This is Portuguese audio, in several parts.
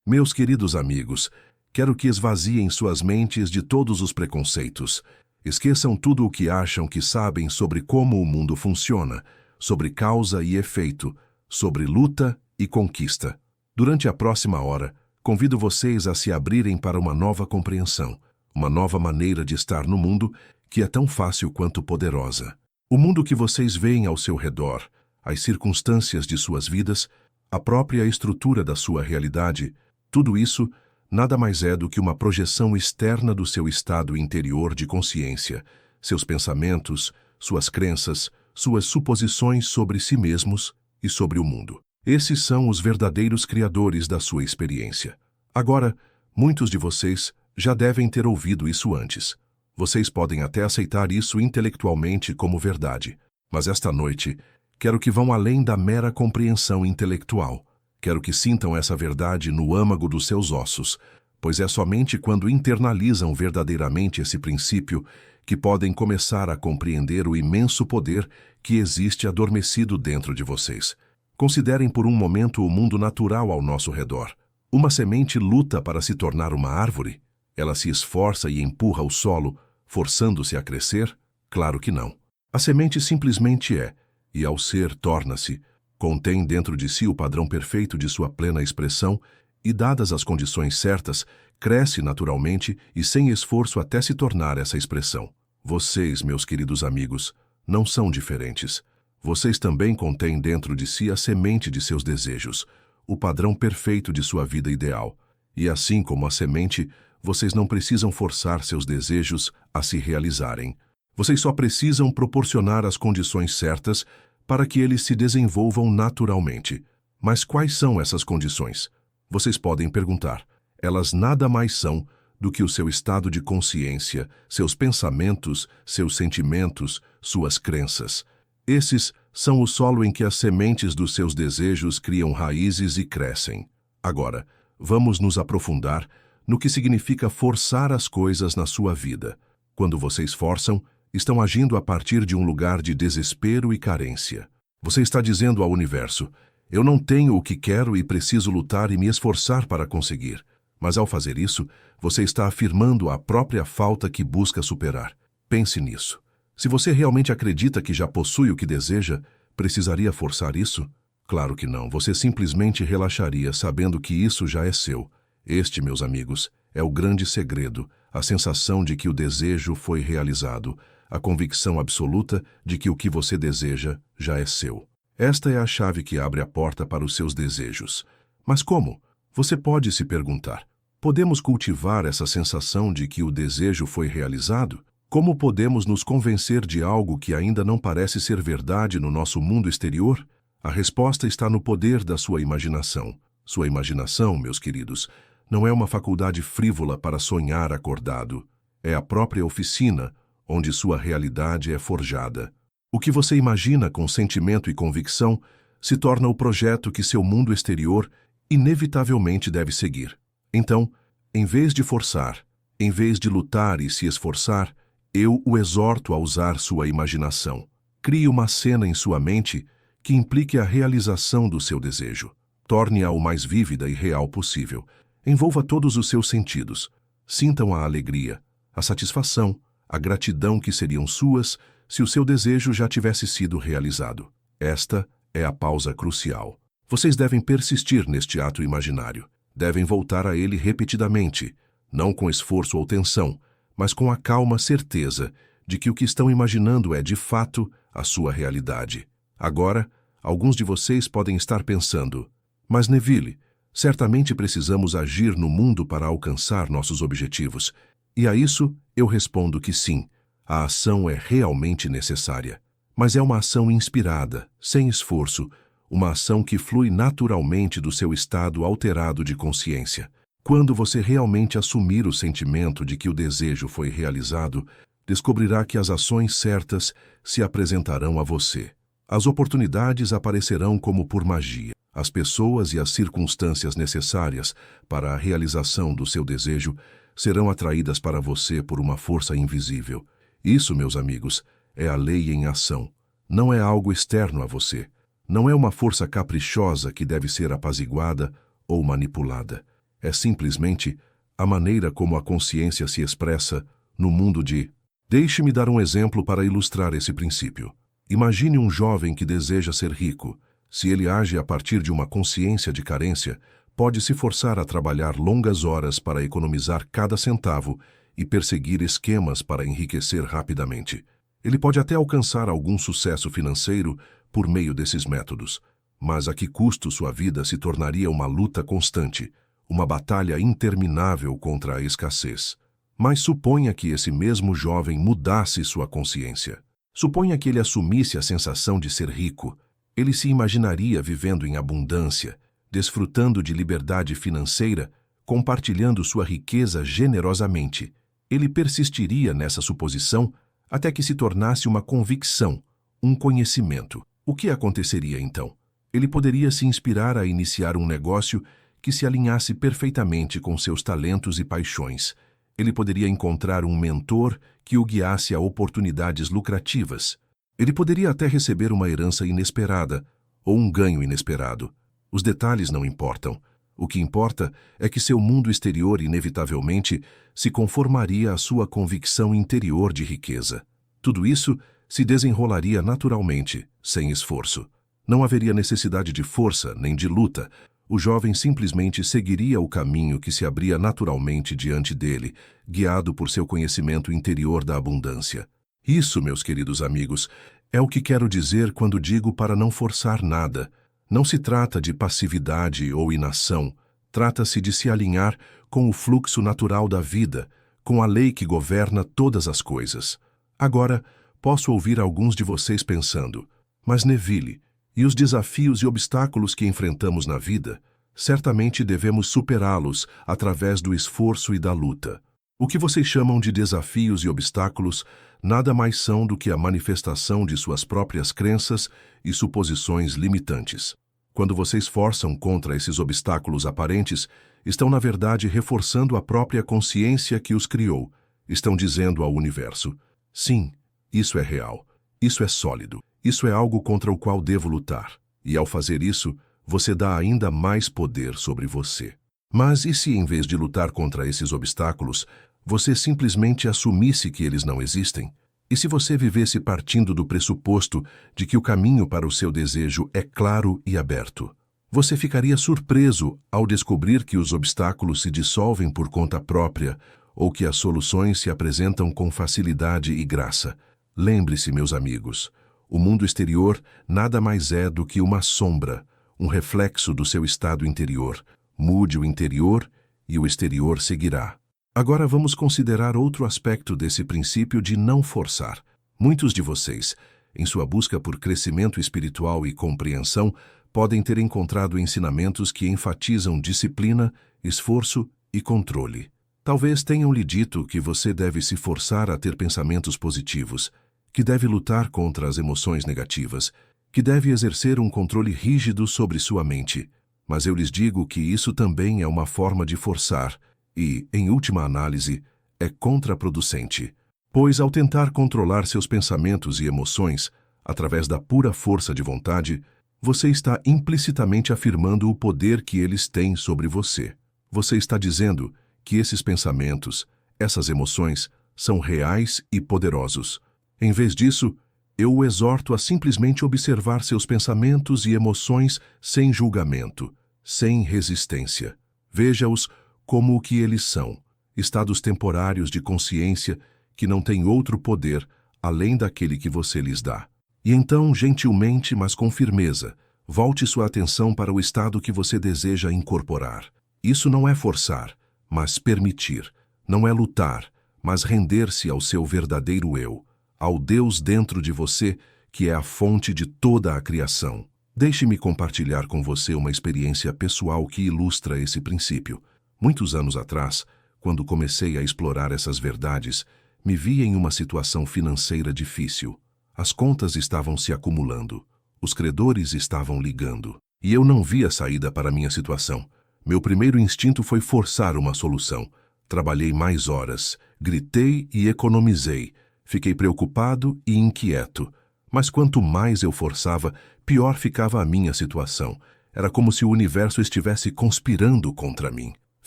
Meus queridos amigos, quero que esvaziem suas mentes de todos os preconceitos. Esqueçam tudo o que acham que sabem sobre como o mundo funciona, sobre causa e efeito, sobre luta e conquista. Durante a próxima hora, convido vocês a se abrirem para uma nova compreensão, uma nova maneira de estar no mundo que é tão fácil quanto poderosa. O mundo que vocês veem ao seu redor, as circunstâncias de suas vidas, a própria estrutura da sua realidade, tudo isso nada mais é do que uma projeção externa do seu estado interior de consciência, seus pensamentos, suas crenças, suas suposições sobre si mesmos e sobre o mundo. Esses são os verdadeiros criadores da sua experiência. Agora, muitos de vocês já devem ter ouvido isso antes. Vocês podem até aceitar isso intelectualmente como verdade, mas esta noite quero que vão além da mera compreensão intelectual. Quero que sintam essa verdade no âmago dos seus ossos, pois é somente quando internalizam verdadeiramente esse princípio que podem começar a compreender o imenso poder que existe adormecido dentro de vocês. Considerem por um momento o mundo natural ao nosso redor. Uma semente luta para se tornar uma árvore? Ela se esforça e empurra o solo, forçando-se a crescer? Claro que não. A semente simplesmente é, e ao ser torna-se. Contém dentro de si o padrão perfeito de sua plena expressão e, dadas as condições certas, cresce naturalmente e sem esforço até se tornar essa expressão. Vocês, meus queridos amigos, não são diferentes. Vocês também contêm dentro de si a semente de seus desejos, o padrão perfeito de sua vida ideal. E assim como a semente, vocês não precisam forçar seus desejos a se realizarem. Vocês só precisam proporcionar as condições certas para que eles se desenvolvam naturalmente. Mas quais são essas condições? Vocês podem perguntar. Elas nada mais são do que o seu estado de consciência, seus pensamentos, seus sentimentos, suas crenças. Esses são o solo em que as sementes dos seus desejos criam raízes e crescem. Agora, vamos nos aprofundar no que significa forçar as coisas na sua vida. Quando vocês forçam, estão agindo a partir de um lugar de desespero e carência. Você está dizendo ao universo, eu não tenho o que quero e preciso lutar e me esforçar para conseguir. Mas ao fazer isso, você está afirmando a própria falta que busca superar. Pense nisso. Se você realmente acredita que já possui o que deseja, precisaria forçar isso? Claro que não. Você simplesmente relaxaria sabendo que isso já é seu. Este, meus amigos, é o grande segredo, a sensação de que o desejo foi realizado, a convicção absoluta de que o que você deseja já é seu. Esta é a chave que abre a porta para os seus desejos. Mas como? Você pode se perguntar. Podemos cultivar essa sensação de que o desejo foi realizado? Como podemos nos convencer de algo que ainda não parece ser verdade no nosso mundo exterior? A resposta está no poder da sua imaginação. Sua imaginação, meus queridos, não é uma faculdade frívola para sonhar acordado. É a própria oficina onde sua realidade é forjada. O que você imagina com sentimento e convicção se torna o projeto que seu mundo exterior inevitavelmente deve seguir. Então, em vez de forçar, em vez de lutar e se esforçar, eu o exorto a usar sua imaginação. Crie uma cena em sua mente que implique a realização do seu desejo. Torne-a o mais vívida e real possível. Envolva todos os seus sentidos. Sintam a alegria, a satisfação, a gratidão que seriam suas se o seu desejo já tivesse sido realizado. Esta é a pausa crucial. Vocês devem persistir neste ato imaginário. Devem voltar a ele repetidamente, não com esforço ou tensão, mas com a calma certeza de que o que estão imaginando é, de fato, a sua realidade. Agora, alguns de vocês podem estar pensando, mas Neville, certamente precisamos agir no mundo para alcançar nossos objetivos. E a isso eu respondo que sim, a ação é realmente necessária. Mas é uma ação inspirada, sem esforço, uma ação que flui naturalmente do seu estado alterado de consciência. Quando você realmente assumir o sentimento de que o desejo foi realizado, descobrirá que as ações certas se apresentarão a você. As oportunidades aparecerão como por magia. As pessoas e as circunstâncias necessárias para a realização do seu desejo serão atraídas para você por uma força invisível. Isso, meus amigos, é a lei em ação. Não é algo externo a você. Não é uma força caprichosa que deve ser apaziguada ou manipulada. É simplesmente a maneira como a consciência se expressa no mundo de... Deixe-me dar um exemplo para ilustrar esse princípio. Imagine um jovem que deseja ser rico. Se ele age a partir de uma consciência de carência, pode se forçar a trabalhar longas horas para economizar cada centavo e perseguir esquemas para enriquecer rapidamente. Ele pode até alcançar algum sucesso financeiro por meio desses métodos, mas a que custo sua vida se tornaria uma luta constante, uma batalha interminável contra a escassez. Mas suponha que esse mesmo jovem mudasse sua consciência. Suponha que ele assumisse a sensação de ser rico. Ele se imaginaria vivendo em abundância, desfrutando de liberdade financeira, compartilhando sua riqueza generosamente. Ele persistiria nessa suposição até que se tornasse uma convicção, um conhecimento. O que aconteceria então? Ele poderia se inspirar a iniciar um negócio que se alinhasse perfeitamente com seus talentos e paixões. Ele poderia encontrar um mentor que o guiasse a oportunidades lucrativas. Ele poderia até receber uma herança inesperada ou um ganho inesperado. Os detalhes não importam. O que importa é que seu mundo exterior inevitavelmente se conformaria à sua convicção interior de riqueza. Tudo isso se desenrolaria naturalmente, sem esforço. Não haveria necessidade de força nem de luta. O jovem simplesmente seguiria o caminho que se abria naturalmente diante dele, guiado por seu conhecimento interior da abundância. Isso, meus queridos amigos, é o que quero dizer quando digo para não forçar nada. Não se trata de passividade ou inação. Trata-se de se alinhar com o fluxo natural da vida, com a lei que governa todas as coisas. Agora, posso ouvir alguns de vocês pensando, mas Neville, e os desafios e obstáculos que enfrentamos na vida, certamente devemos superá-los através do esforço e da luta. O que vocês chamam de desafios e obstáculos nada mais são do que a manifestação de suas próprias crenças e suposições limitantes. Quando vocês forçam contra esses obstáculos aparentes, estão na verdade reforçando a própria consciência que os criou. Estão dizendo ao universo: sim, isso é real, isso é sólido. Isso é algo contra o qual devo lutar. E ao fazer isso, você dá ainda mais poder sobre você. Mas e se, em vez de lutar contra esses obstáculos, você simplesmente assumisse que eles não existem? E se você vivesse partindo do pressuposto de que o caminho para o seu desejo é claro e aberto? Você ficaria surpreso ao descobrir que os obstáculos se dissolvem por conta própria ou que as soluções se apresentam com facilidade e graça. Lembre-se, meus amigos, o mundo exterior nada mais é do que uma sombra, um reflexo do seu estado interior. Mude o interior e o exterior seguirá. Agora vamos considerar outro aspecto desse princípio de não forçar. Muitos de vocês, em sua busca por crescimento espiritual e compreensão, podem ter encontrado ensinamentos que enfatizam disciplina, esforço e controle. Talvez tenham lhe dito que você deve se forçar a ter pensamentos positivos, que deve lutar contra as emoções negativas, que deve exercer um controle rígido sobre sua mente. Mas eu lhes digo que isso também é uma forma de forçar e, em última análise, é contraproducente. Pois ao tentar controlar seus pensamentos e emoções, através da pura força de vontade, você está implicitamente afirmando o poder que eles têm sobre você. Você está dizendo que esses pensamentos, essas emoções, são reais e poderosos. Em vez disso, eu o exorto a simplesmente observar seus pensamentos e emoções sem julgamento, sem resistência. Veja-os como o que eles são, estados temporários de consciência que não têm outro poder além daquele que você lhes dá. E então, gentilmente, mas com firmeza, volte sua atenção para o estado que você deseja incorporar. Isso não é forçar, mas permitir. Não é lutar, mas render-se ao seu verdadeiro eu, ao Deus dentro de você, que é a fonte de toda a criação. Deixe-me compartilhar com você uma experiência pessoal que ilustra esse princípio. Muitos anos atrás, quando comecei a explorar essas verdades, me vi em uma situação financeira difícil. As contas estavam se acumulando, os credores estavam ligando, e eu não via saída para minha situação. Meu primeiro instinto foi forçar uma solução. Trabalhei mais horas, gritei e economizei. Fiquei preocupado e inquieto, mas quanto mais eu forçava, pior ficava a minha situação. Era como se o universo estivesse conspirando contra mim.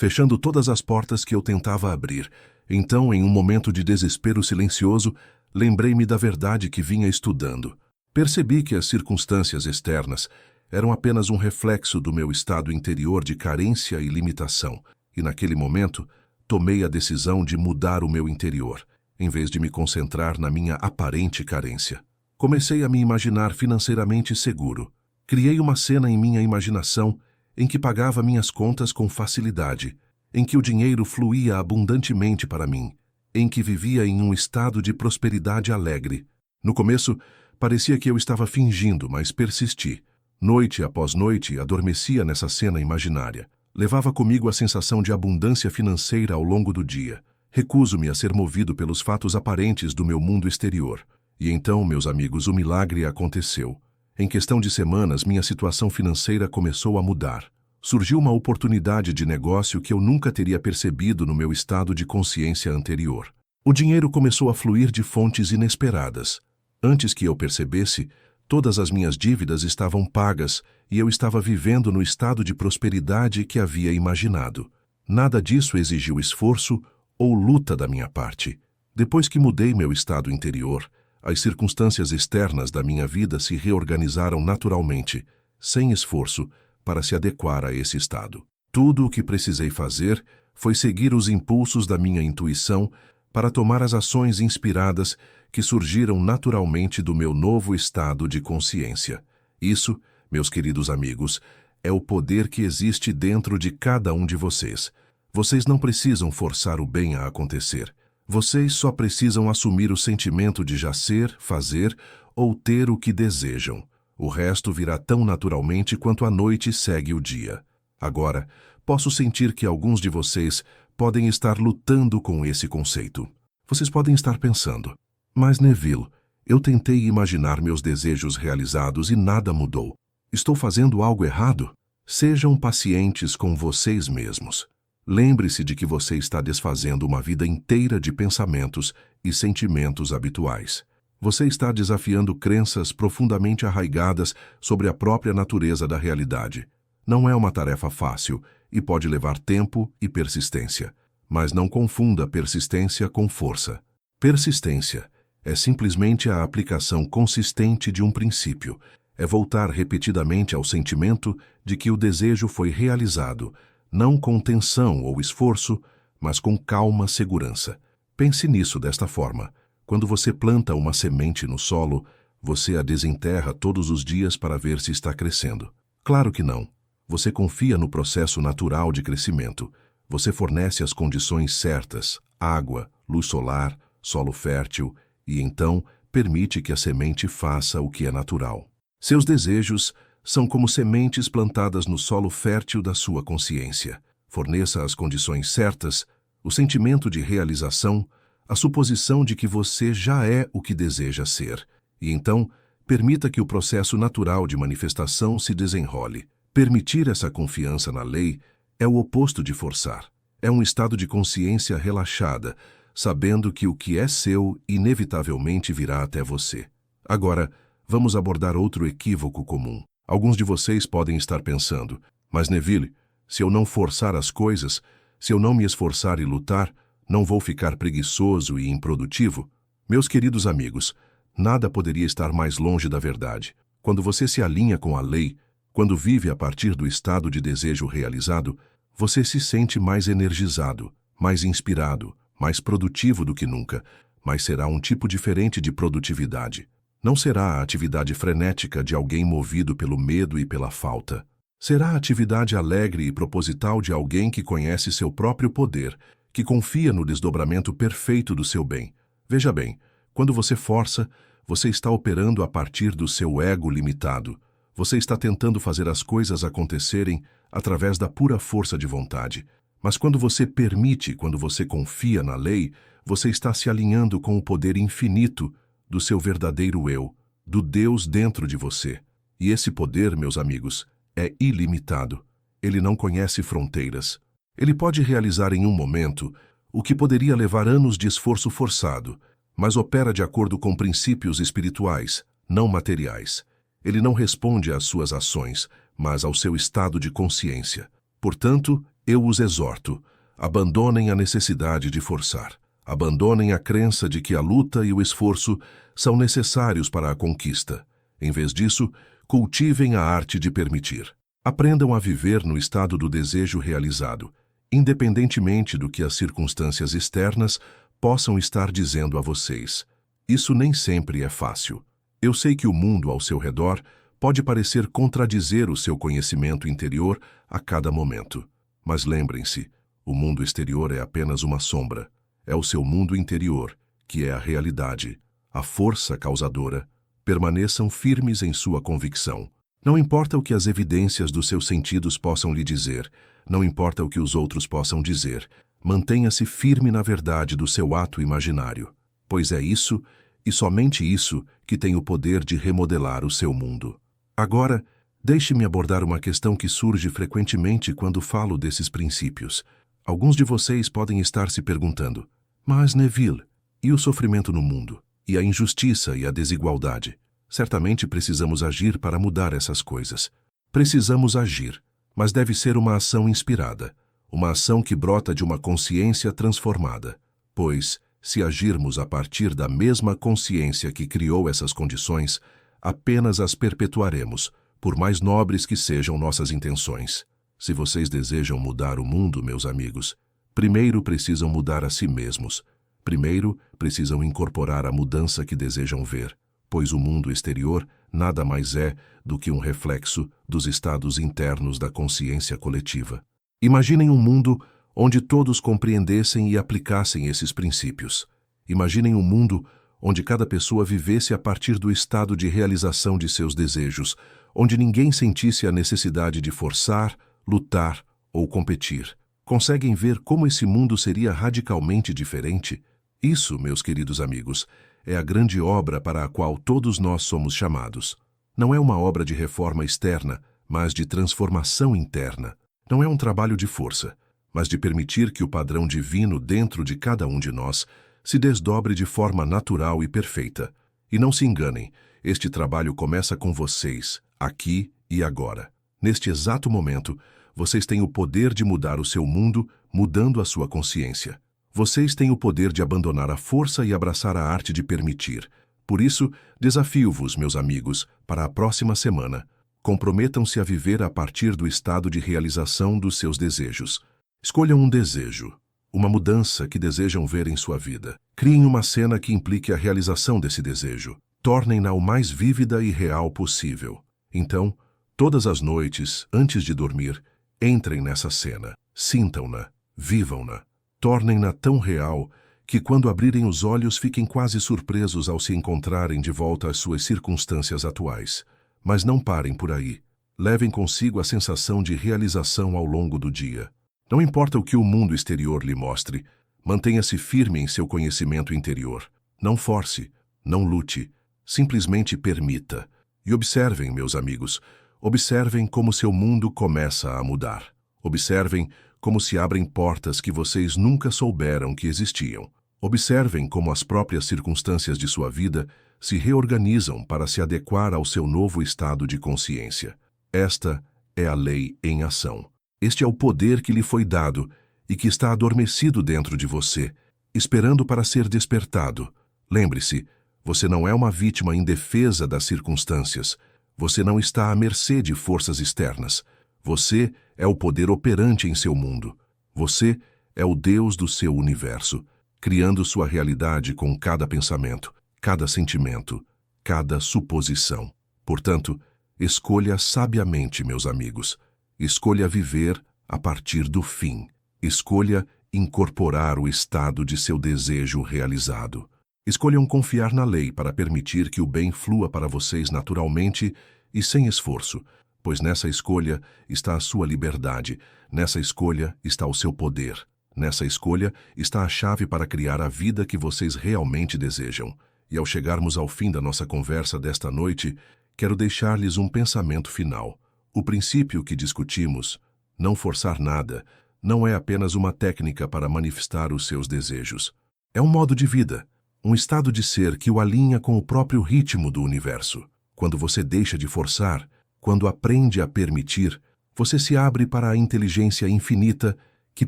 fechando todas as portas que eu tentava abrir. Então, em um momento de desespero silencioso, lembrei-me da verdade que vinha estudando. Percebi que as circunstâncias externas eram apenas um reflexo do meu estado interior de carência e limitação, e naquele momento tomei a decisão de mudar o meu interior, em vez de me concentrar na minha aparente carência. Comecei a me imaginar financeiramente seguro. Criei uma cena em minha imaginação em que pagava minhas contas com facilidade, em que o dinheiro fluía abundantemente para mim, em que vivia em um estado de prosperidade alegre. No começo, parecia que eu estava fingindo, mas persisti. Noite após noite, adormecia nessa cena imaginária. Levava comigo a sensação de abundância financeira ao longo do dia. Recuso-me a ser movido pelos fatos aparentes do meu mundo exterior. E então, meus amigos, o milagre aconteceu. Em questão de semanas, minha situação financeira começou a mudar. Surgiu uma oportunidade de negócio que eu nunca teria percebido no meu estado de consciência anterior. O dinheiro começou a fluir de fontes inesperadas. Antes que eu percebesse, todas as minhas dívidas estavam pagas e eu estava vivendo no estado de prosperidade que havia imaginado. Nada disso exigiu esforço ou luta da minha parte. Depois que mudei meu estado interior, as circunstâncias externas da minha vida se reorganizaram naturalmente, sem esforço, para se adequar a esse estado. Tudo o que precisei fazer foi seguir os impulsos da minha intuição para tomar as ações inspiradas que surgiram naturalmente do meu novo estado de consciência. Isso, meus queridos amigos, é o poder que existe dentro de cada um de vocês. Vocês não precisam forçar o bem a acontecer. Vocês só precisam assumir o sentimento de já ser, fazer ou ter o que desejam. O resto virá tão naturalmente quanto a noite segue o dia. Agora, posso sentir que alguns de vocês podem estar lutando com esse conceito. Vocês podem estar pensando, mas Neville, eu tentei imaginar meus desejos realizados e nada mudou. Estou fazendo algo errado? Sejam pacientes com vocês mesmos. Lembre-se de que você está desfazendo uma vida inteira de pensamentos e sentimentos habituais. Você está desafiando crenças profundamente arraigadas sobre a própria natureza da realidade. Não é uma tarefa fácil e pode levar tempo e persistência. Mas não confunda persistência com força. Persistência é simplesmente a aplicação consistente de um princípio. É voltar repetidamente ao sentimento de que o desejo foi realizado, não com tensão ou esforço, mas com calma segurança. Pense nisso desta forma. Quando você planta uma semente no solo, você a desenterra todos os dias para ver se está crescendo. Claro que não. Você confia no processo natural de crescimento. Você fornece as condições certas, água, luz solar, solo fértil, e então permite que a semente faça o que é natural. Seus desejos são como sementes plantadas no solo fértil da sua consciência. Forneça as condições certas, o sentimento de realização, a suposição de que você já é o que deseja ser. E então, permita que o processo natural de manifestação se desenrole. Permitir essa confiança na lei é o oposto de forçar. É um estado de consciência relaxada, sabendo que o que é seu inevitavelmente virá até você. Agora, vamos abordar outro equívoco comum. Alguns de vocês podem estar pensando, mas Neville, se eu não forçar as coisas, se eu não me esforçar e lutar, não vou ficar preguiçoso e improdutivo? Meus queridos amigos, nada poderia estar mais longe da verdade. Quando você se alinha com a lei, quando vive a partir do estado de desejo realizado, você se sente mais energizado, mais inspirado, mais produtivo do que nunca, mas será um tipo diferente de produtividade. Não será a atividade frenética de alguém movido pelo medo e pela falta. Será a atividade alegre e proposital de alguém que conhece seu próprio poder, que confia no desdobramento perfeito do seu bem. Veja bem, quando você força, você está operando a partir do seu ego limitado. Você está tentando fazer as coisas acontecerem através da pura força de vontade. Mas quando você permite, quando você confia na lei, você está se alinhando com o poder infinito do seu verdadeiro eu, do Deus dentro de você. E esse poder, meus amigos, é ilimitado. Ele não conhece fronteiras. Ele pode realizar em um momento o que poderia levar anos de esforço forçado, mas opera de acordo com princípios espirituais, não materiais. Ele não responde às suas ações, mas ao seu estado de consciência. Portanto, Eu os exorto, abandonem a necessidade de forçar. Abandonem a crença de que a luta e o esforço são necessários para a conquista. Em vez disso, cultivem a arte de permitir. Aprendam a viver no estado do desejo realizado, independentemente do que as circunstâncias externas possam estar dizendo a vocês. Isso nem sempre é fácil. Eu sei que o mundo ao seu redor pode parecer contradizer o seu conhecimento interior a cada momento. Mas lembrem-se, o mundo exterior é apenas uma sombra. É o seu mundo interior, que é a realidade, a força causadora. Permaneçam firmes em sua convicção. Não importa o que as evidências dos seus sentidos possam lhe dizer, não importa o que os outros possam dizer, mantenha-se firme na verdade do seu ato imaginário, pois é isso, e somente isso, que tem o poder de remodelar o seu mundo. Agora, deixe-me abordar uma questão que surge frequentemente quando falo desses princípios. Alguns de vocês podem estar se perguntando, mas Neville, e o sofrimento no mundo? E a injustiça e a desigualdade? Certamente precisamos agir para mudar essas coisas. Precisamos agir, mas deve ser uma ação inspirada, uma ação que brota de uma consciência transformada. Pois, se agirmos a partir da mesma consciência que criou essas condições, apenas as perpetuaremos, por mais nobres que sejam nossas intenções. Se vocês desejam mudar o mundo, meus amigos, primeiro precisam mudar a si mesmos. Primeiro, precisam incorporar a mudança que desejam ver, pois o mundo exterior nada mais é do que um reflexo dos estados internos da consciência coletiva. Imaginem um mundo onde todos compreendessem e aplicassem esses princípios. Imaginem um mundo onde cada pessoa vivesse a partir do estado de realização de seus desejos, onde ninguém sentisse a necessidade de forçar, lutar ou competir. Conseguem ver como esse mundo seria radicalmente diferente? Isso, meus queridos amigos, é a grande obra para a qual todos nós somos chamados. Não é uma obra de reforma externa, mas de transformação interna. Não é um trabalho de força, mas de permitir que o padrão divino dentro de cada um de nós se desdobre de forma natural e perfeita. E não se enganem, este trabalho começa com vocês, aqui e agora. Neste exato momento, vocês têm o poder de mudar o seu mundo, mudando a sua consciência. Vocês têm o poder de abandonar a força e abraçar a arte de permitir. Por isso, desafio-vos, meus amigos, para a próxima semana. Comprometam-se a viver a partir do estado de realização dos seus desejos. Escolham um desejo, uma mudança que desejam ver em sua vida. Criem uma cena que implique a realização desse desejo. Tornem-na o mais vívida e real possível. Então, todas as noites, antes de dormir, entrem nessa cena. Sintam-na, vivam-na. Tornem-na tão real que, quando abrirem os olhos, fiquem quase surpresos ao se encontrarem de volta às suas circunstâncias atuais. Mas não parem por aí. Levem consigo a sensação de realização ao longo do dia. Não importa o que o mundo exterior lhe mostre, mantenha-se firme em seu conhecimento interior. Não force, não lute, simplesmente permita. E observem, meus amigos, observem como seu mundo começa a mudar. Observem como se abrem portas que vocês nunca souberam que existiam. Observem como as próprias circunstâncias de sua vida se reorganizam para se adequar ao seu novo estado de consciência. Esta é a lei em ação. Este é o poder que lhe foi dado e que está adormecido dentro de você, esperando para ser despertado. Lembre-se, você não é uma vítima indefesa das circunstâncias. Você não está à mercê de forças externas. Você é o poder operante em seu mundo. Você é o Deus do seu universo, criando sua realidade com cada pensamento, cada sentimento, cada suposição. Portanto, escolha sabiamente, meus amigos. Escolha viver a partir do fim. Escolha incorporar o estado de seu desejo realizado. Escolham confiar na lei para permitir que o bem flua para vocês naturalmente e sem esforço, pois nessa escolha está a sua liberdade, nessa escolha está o seu poder, nessa escolha está a chave para criar a vida que vocês realmente desejam. E ao chegarmos ao fim da nossa conversa desta noite, quero deixar-lhes um pensamento final. O princípio que discutimos, não forçar nada, não é apenas uma técnica para manifestar os seus desejos. É um modo de vida, um estado de ser que o alinha com o próprio ritmo do universo. Quando você deixa de forçar, quando aprende a permitir, Você se abre para a inteligência infinita que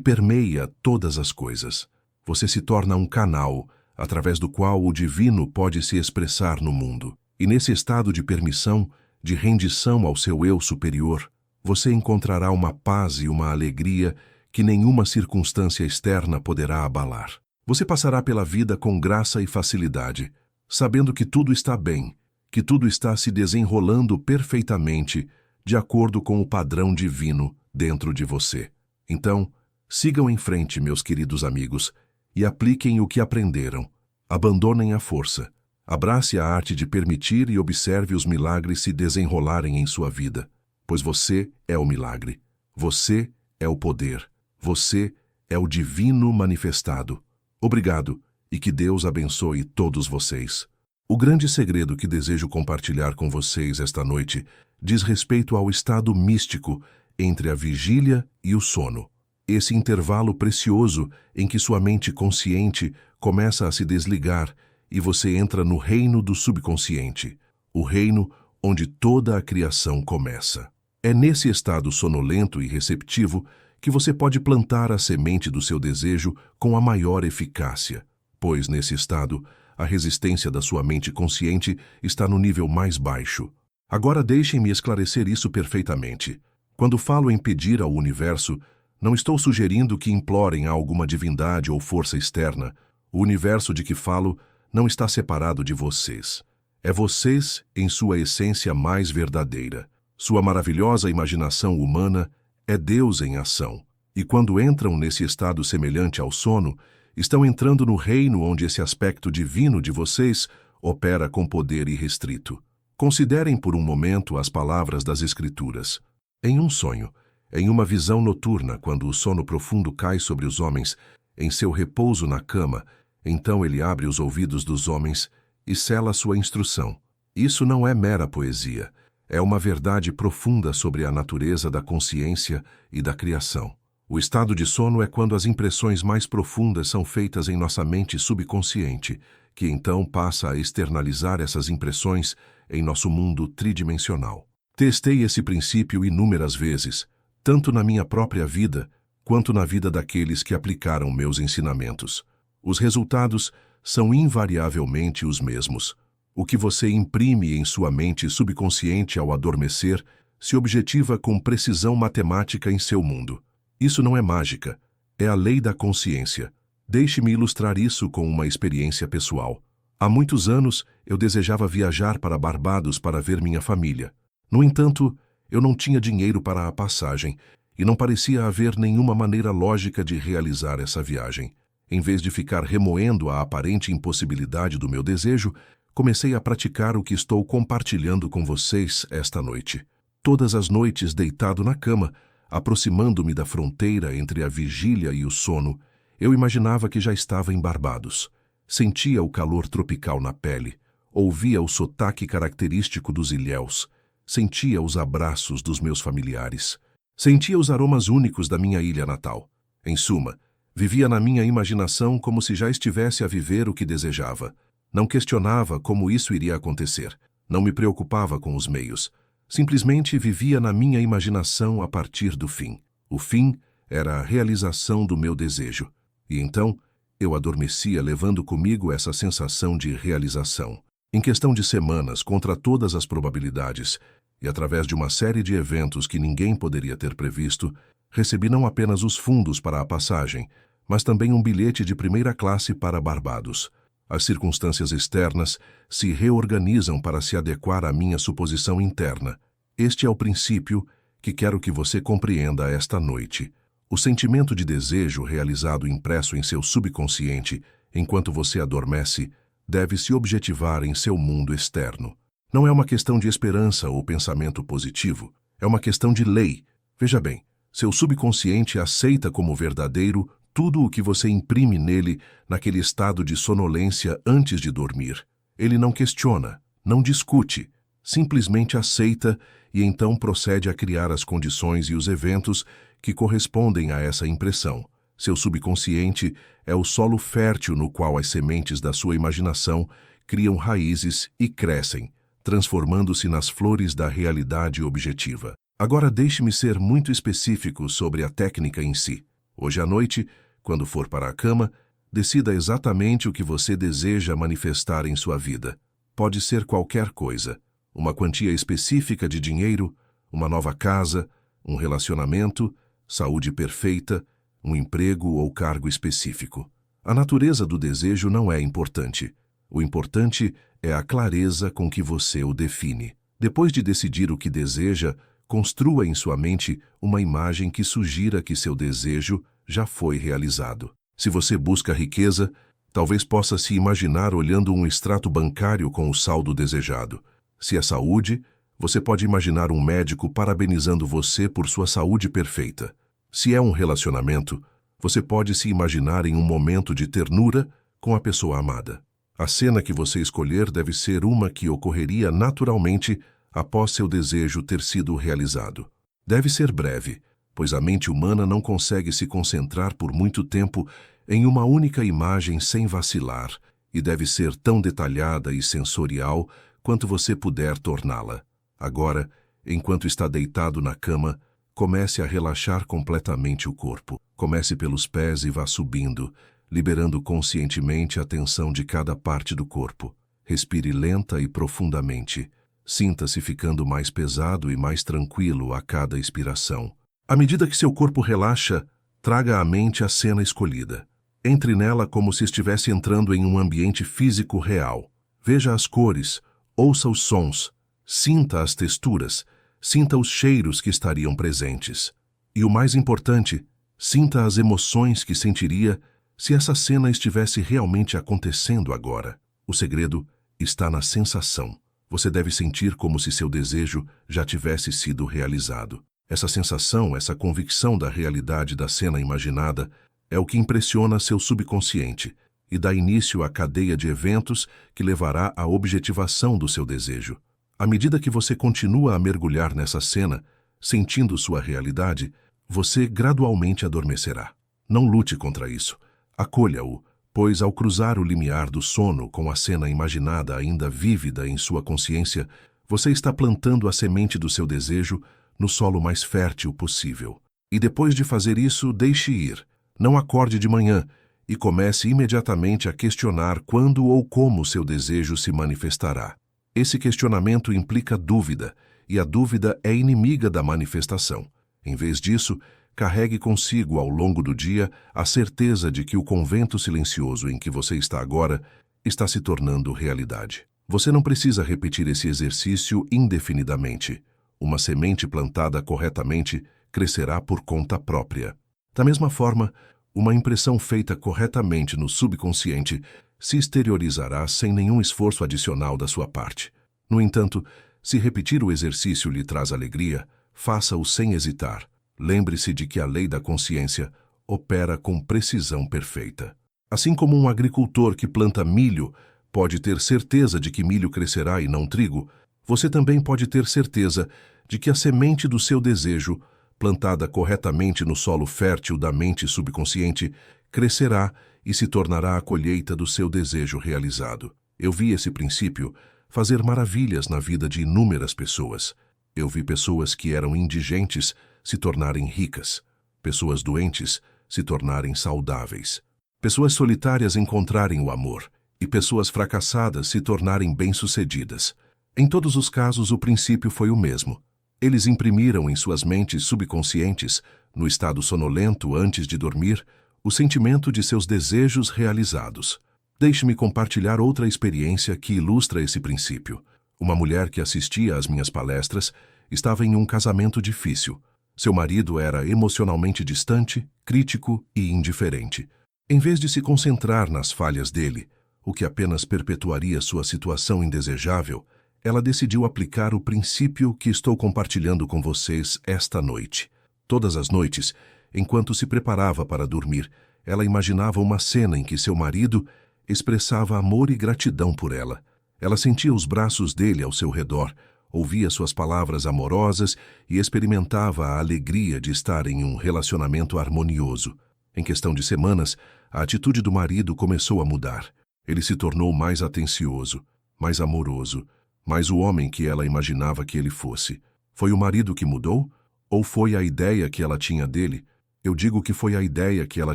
permeia todas as coisas. Você se torna um canal através do qual o divino pode se expressar no mundo. E nesse estado de permissão, de rendição ao seu eu superior, você encontrará uma paz e uma alegria que nenhuma circunstância externa poderá abalar. Você passará pela vida com graça e facilidade, sabendo que tudo está bem, que tudo está se desenrolando perfeitamente de acordo com o padrão divino dentro de você. Então, sigam em frente, meus queridos amigos, e apliquem o que aprenderam. Abandonem a força. Abrace a arte de permitir e observe os milagres se desenrolarem em sua vida, pois você é o milagre. Você é o poder. Você é o divino manifestado. Obrigado e que Deus abençoe todos vocês. O grande segredo que desejo compartilhar com vocês esta noite diz respeito ao estado místico entre a vigília e o sono. Esse intervalo precioso em que sua mente consciente começa a se desligar e você entra no reino do subconsciente, o reino onde toda a criação começa. É nesse estado sonolento e receptivo que você pode plantar a semente do seu desejo com a maior eficácia, pois nesse estado, a resistência da sua mente consciente está no nível mais baixo. Agora deixem-me esclarecer isso perfeitamente. Quando falo em pedir ao universo, não estou sugerindo que implorem a alguma divindade ou força externa. O universo de que falo não está separado de vocês. É vocês em sua essência mais verdadeira. Sua maravilhosa imaginação humana é Deus em ação. E quando entram nesse estado semelhante ao sono, estão entrando no reino onde esse aspecto divino de vocês opera com poder irrestrito. Considerem por um momento as palavras das Escrituras. Em um sonho, em uma visão noturna, quando o sono profundo cai sobre os homens, em seu repouso na cama, então ele abre os ouvidos dos homens e sela sua instrução. Isso não é mera poesia, é uma verdade profunda sobre a natureza da consciência e da criação. O estado de sono é quando as impressões mais profundas são feitas em nossa mente subconsciente, que então passa a externalizar essas impressões em nosso mundo tridimensional. Testei esse princípio inúmeras vezes, tanto na minha própria vida, quanto na vida daqueles que aplicaram meus ensinamentos. Os resultados são invariavelmente os mesmos. O que você imprime em sua mente subconsciente ao adormecer se objetiva com precisão matemática em seu mundo. Isso não é mágica, é a lei da consciência. Deixe-me ilustrar isso com uma experiência pessoal. Há muitos anos, eu desejava viajar para Barbados para ver minha família. No entanto, eu não tinha dinheiro para a passagem e não parecia haver nenhuma maneira lógica de realizar essa viagem. Em vez de ficar remoendo a aparente impossibilidade do meu desejo, comecei a praticar o que estou compartilhando com vocês esta noite. Todas as noites, deitado na cama, aproximando-me da fronteira entre a vigília e o sono, eu imaginava que já estava em Barbados. Sentia o calor tropical na pele, ouvia o sotaque característico dos ilhéus, sentia os abraços dos meus familiares, sentia os aromas únicos da minha ilha natal. Em suma, vivia na minha imaginação como se já estivesse a viver o que desejava. Não questionava como isso iria acontecer, não me preocupava com os meios. Simplesmente vivia na minha imaginação a partir do fim. O fim era a realização do meu desejo. E então, eu adormecia levando comigo essa sensação de realização. Em questão de semanas, contra todas as probabilidades, e através de uma série de eventos que ninguém poderia ter previsto, recebi não apenas os fundos para a passagem, mas também um bilhete de primeira classe para Barbados. As circunstâncias externas se reorganizam para se adequar à minha suposição interna. Este é o princípio que quero que você compreenda esta noite. O sentimento de desejo realizado impresso em seu subconsciente, enquanto você adormece, deve se objetivar em seu mundo externo. Não é uma questão de esperança ou pensamento positivo, é uma questão de lei. Veja bem, seu subconsciente aceita como verdadeiro tudo o que você imprime nele naquele estado de sonolência antes de dormir. Ele não questiona, não discute, simplesmente aceita e então procede a criar as condições e os eventos que correspondem a essa impressão. Seu subconsciente é o solo fértil no qual as sementes da sua imaginação criam raízes e crescem, transformando-se nas flores da realidade objetiva. Agora deixe-me ser muito específico sobre a técnica em si. Hoje à noite, quando for para a cama, decida exatamente o que você deseja manifestar em sua vida. Pode ser qualquer coisa. Uma quantia específica de dinheiro, uma nova casa, um relacionamento, saúde perfeita, um emprego ou cargo específico. A natureza do desejo não é importante. O importante é a clareza com que você o define. Depois de decidir o que deseja, construa em sua mente uma imagem que sugira que seu desejo já foi realizado. Se você busca riqueza, talvez possa se imaginar olhando um extrato bancário com o saldo desejado. Se é saúde, você pode imaginar um médico parabenizando você por sua saúde perfeita. Se é um relacionamento, você pode se imaginar em um momento de ternura com a pessoa amada. A cena que você escolher deve ser uma que ocorreria naturalmente após seu desejo ter sido realizado. Deve ser breve, pois a mente humana não consegue se concentrar por muito tempo em uma única imagem sem vacilar, e deve ser tão detalhada e sensorial quanto você puder torná-la. Agora, enquanto está deitado na cama, comece a relaxar completamente o corpo. Comece pelos pés e vá subindo, liberando conscientemente a tensão de cada parte do corpo. Respire lenta e profundamente. Sinta-se ficando mais pesado e mais tranquilo a cada expiração. À medida que seu corpo relaxa, traga à mente a cena escolhida. Entre nela como se estivesse entrando em um ambiente físico real. Veja as cores, ouça os sons, sinta as texturas, sinta os cheiros que estariam presentes. E o mais importante, sinta as emoções que sentiria se essa cena estivesse realmente acontecendo agora. O segredo está na sensação. Você deve sentir como se seu desejo já tivesse sido realizado. Essa sensação, essa convicção da realidade da cena imaginada, é o que impressiona seu subconsciente e dá início à cadeia de eventos que levará à objetivação do seu desejo. À medida que você continua a mergulhar nessa cena, sentindo sua realidade, você gradualmente adormecerá. Não lute contra isso. Acolha-o, pois ao cruzar o limiar do sono com a cena imaginada ainda vívida em sua consciência, você está plantando a semente do seu desejo no solo mais fértil possível. E depois de fazer isso, deixe ir. Não acorde de manhã e comece imediatamente a questionar quando ou como seu desejo se manifestará. Esse questionamento implica dúvida, e a dúvida é inimiga da manifestação. Em vez disso, carregue consigo ao longo do dia a certeza de que o convento silencioso em que você está agora está se tornando realidade. Você não precisa repetir esse exercício indefinidamente. Uma semente plantada corretamente crescerá por conta própria. Da mesma forma, uma impressão feita corretamente no subconsciente se exteriorizará sem nenhum esforço adicional da sua parte. No entanto, se repetir o exercício lhe traz alegria, faça-o sem hesitar. Lembre-se de que a lei da consciência opera com precisão perfeita. Assim como um agricultor que planta milho pode ter certeza de que milho crescerá e não trigo, você também pode ter certeza de que a semente do seu desejo, plantada corretamente no solo fértil da mente subconsciente, crescerá e se tornará a colheita do seu desejo realizado. Eu vi esse princípio fazer maravilhas na vida de inúmeras pessoas. Eu vi pessoas que eram indigentes se tornarem ricas, pessoas doentes se tornarem saudáveis, pessoas solitárias encontrarem o amor e pessoas fracassadas se tornarem bem-sucedidas. Em todos os casos, o princípio foi o mesmo. Eles imprimiram em suas mentes subconscientes, no estado sonolento antes de dormir, o sentimento de seus desejos realizados. Deixe-me compartilhar outra experiência que ilustra esse princípio. Uma mulher que assistia às minhas palestras estava em um casamento difícil. Seu marido era emocionalmente distante, crítico e indiferente. Em vez de se concentrar nas falhas dele, o que apenas perpetuaria sua situação indesejável, ela decidiu aplicar o princípio que estou compartilhando com vocês esta noite. Todas as noites, enquanto se preparava para dormir, ela imaginava uma cena em que seu marido expressava amor e gratidão por ela. Ela sentia os braços dele ao seu redor, ouvia suas palavras amorosas e experimentava a alegria de estar em um relacionamento harmonioso. Em questão de semanas, a atitude do marido começou a mudar. Ele se tornou mais atencioso, mais amoroso, mais o homem que ela imaginava que ele fosse. Foi o marido que mudou? Ou foi a ideia que ela tinha dele? Eu digo que foi a ideia que ela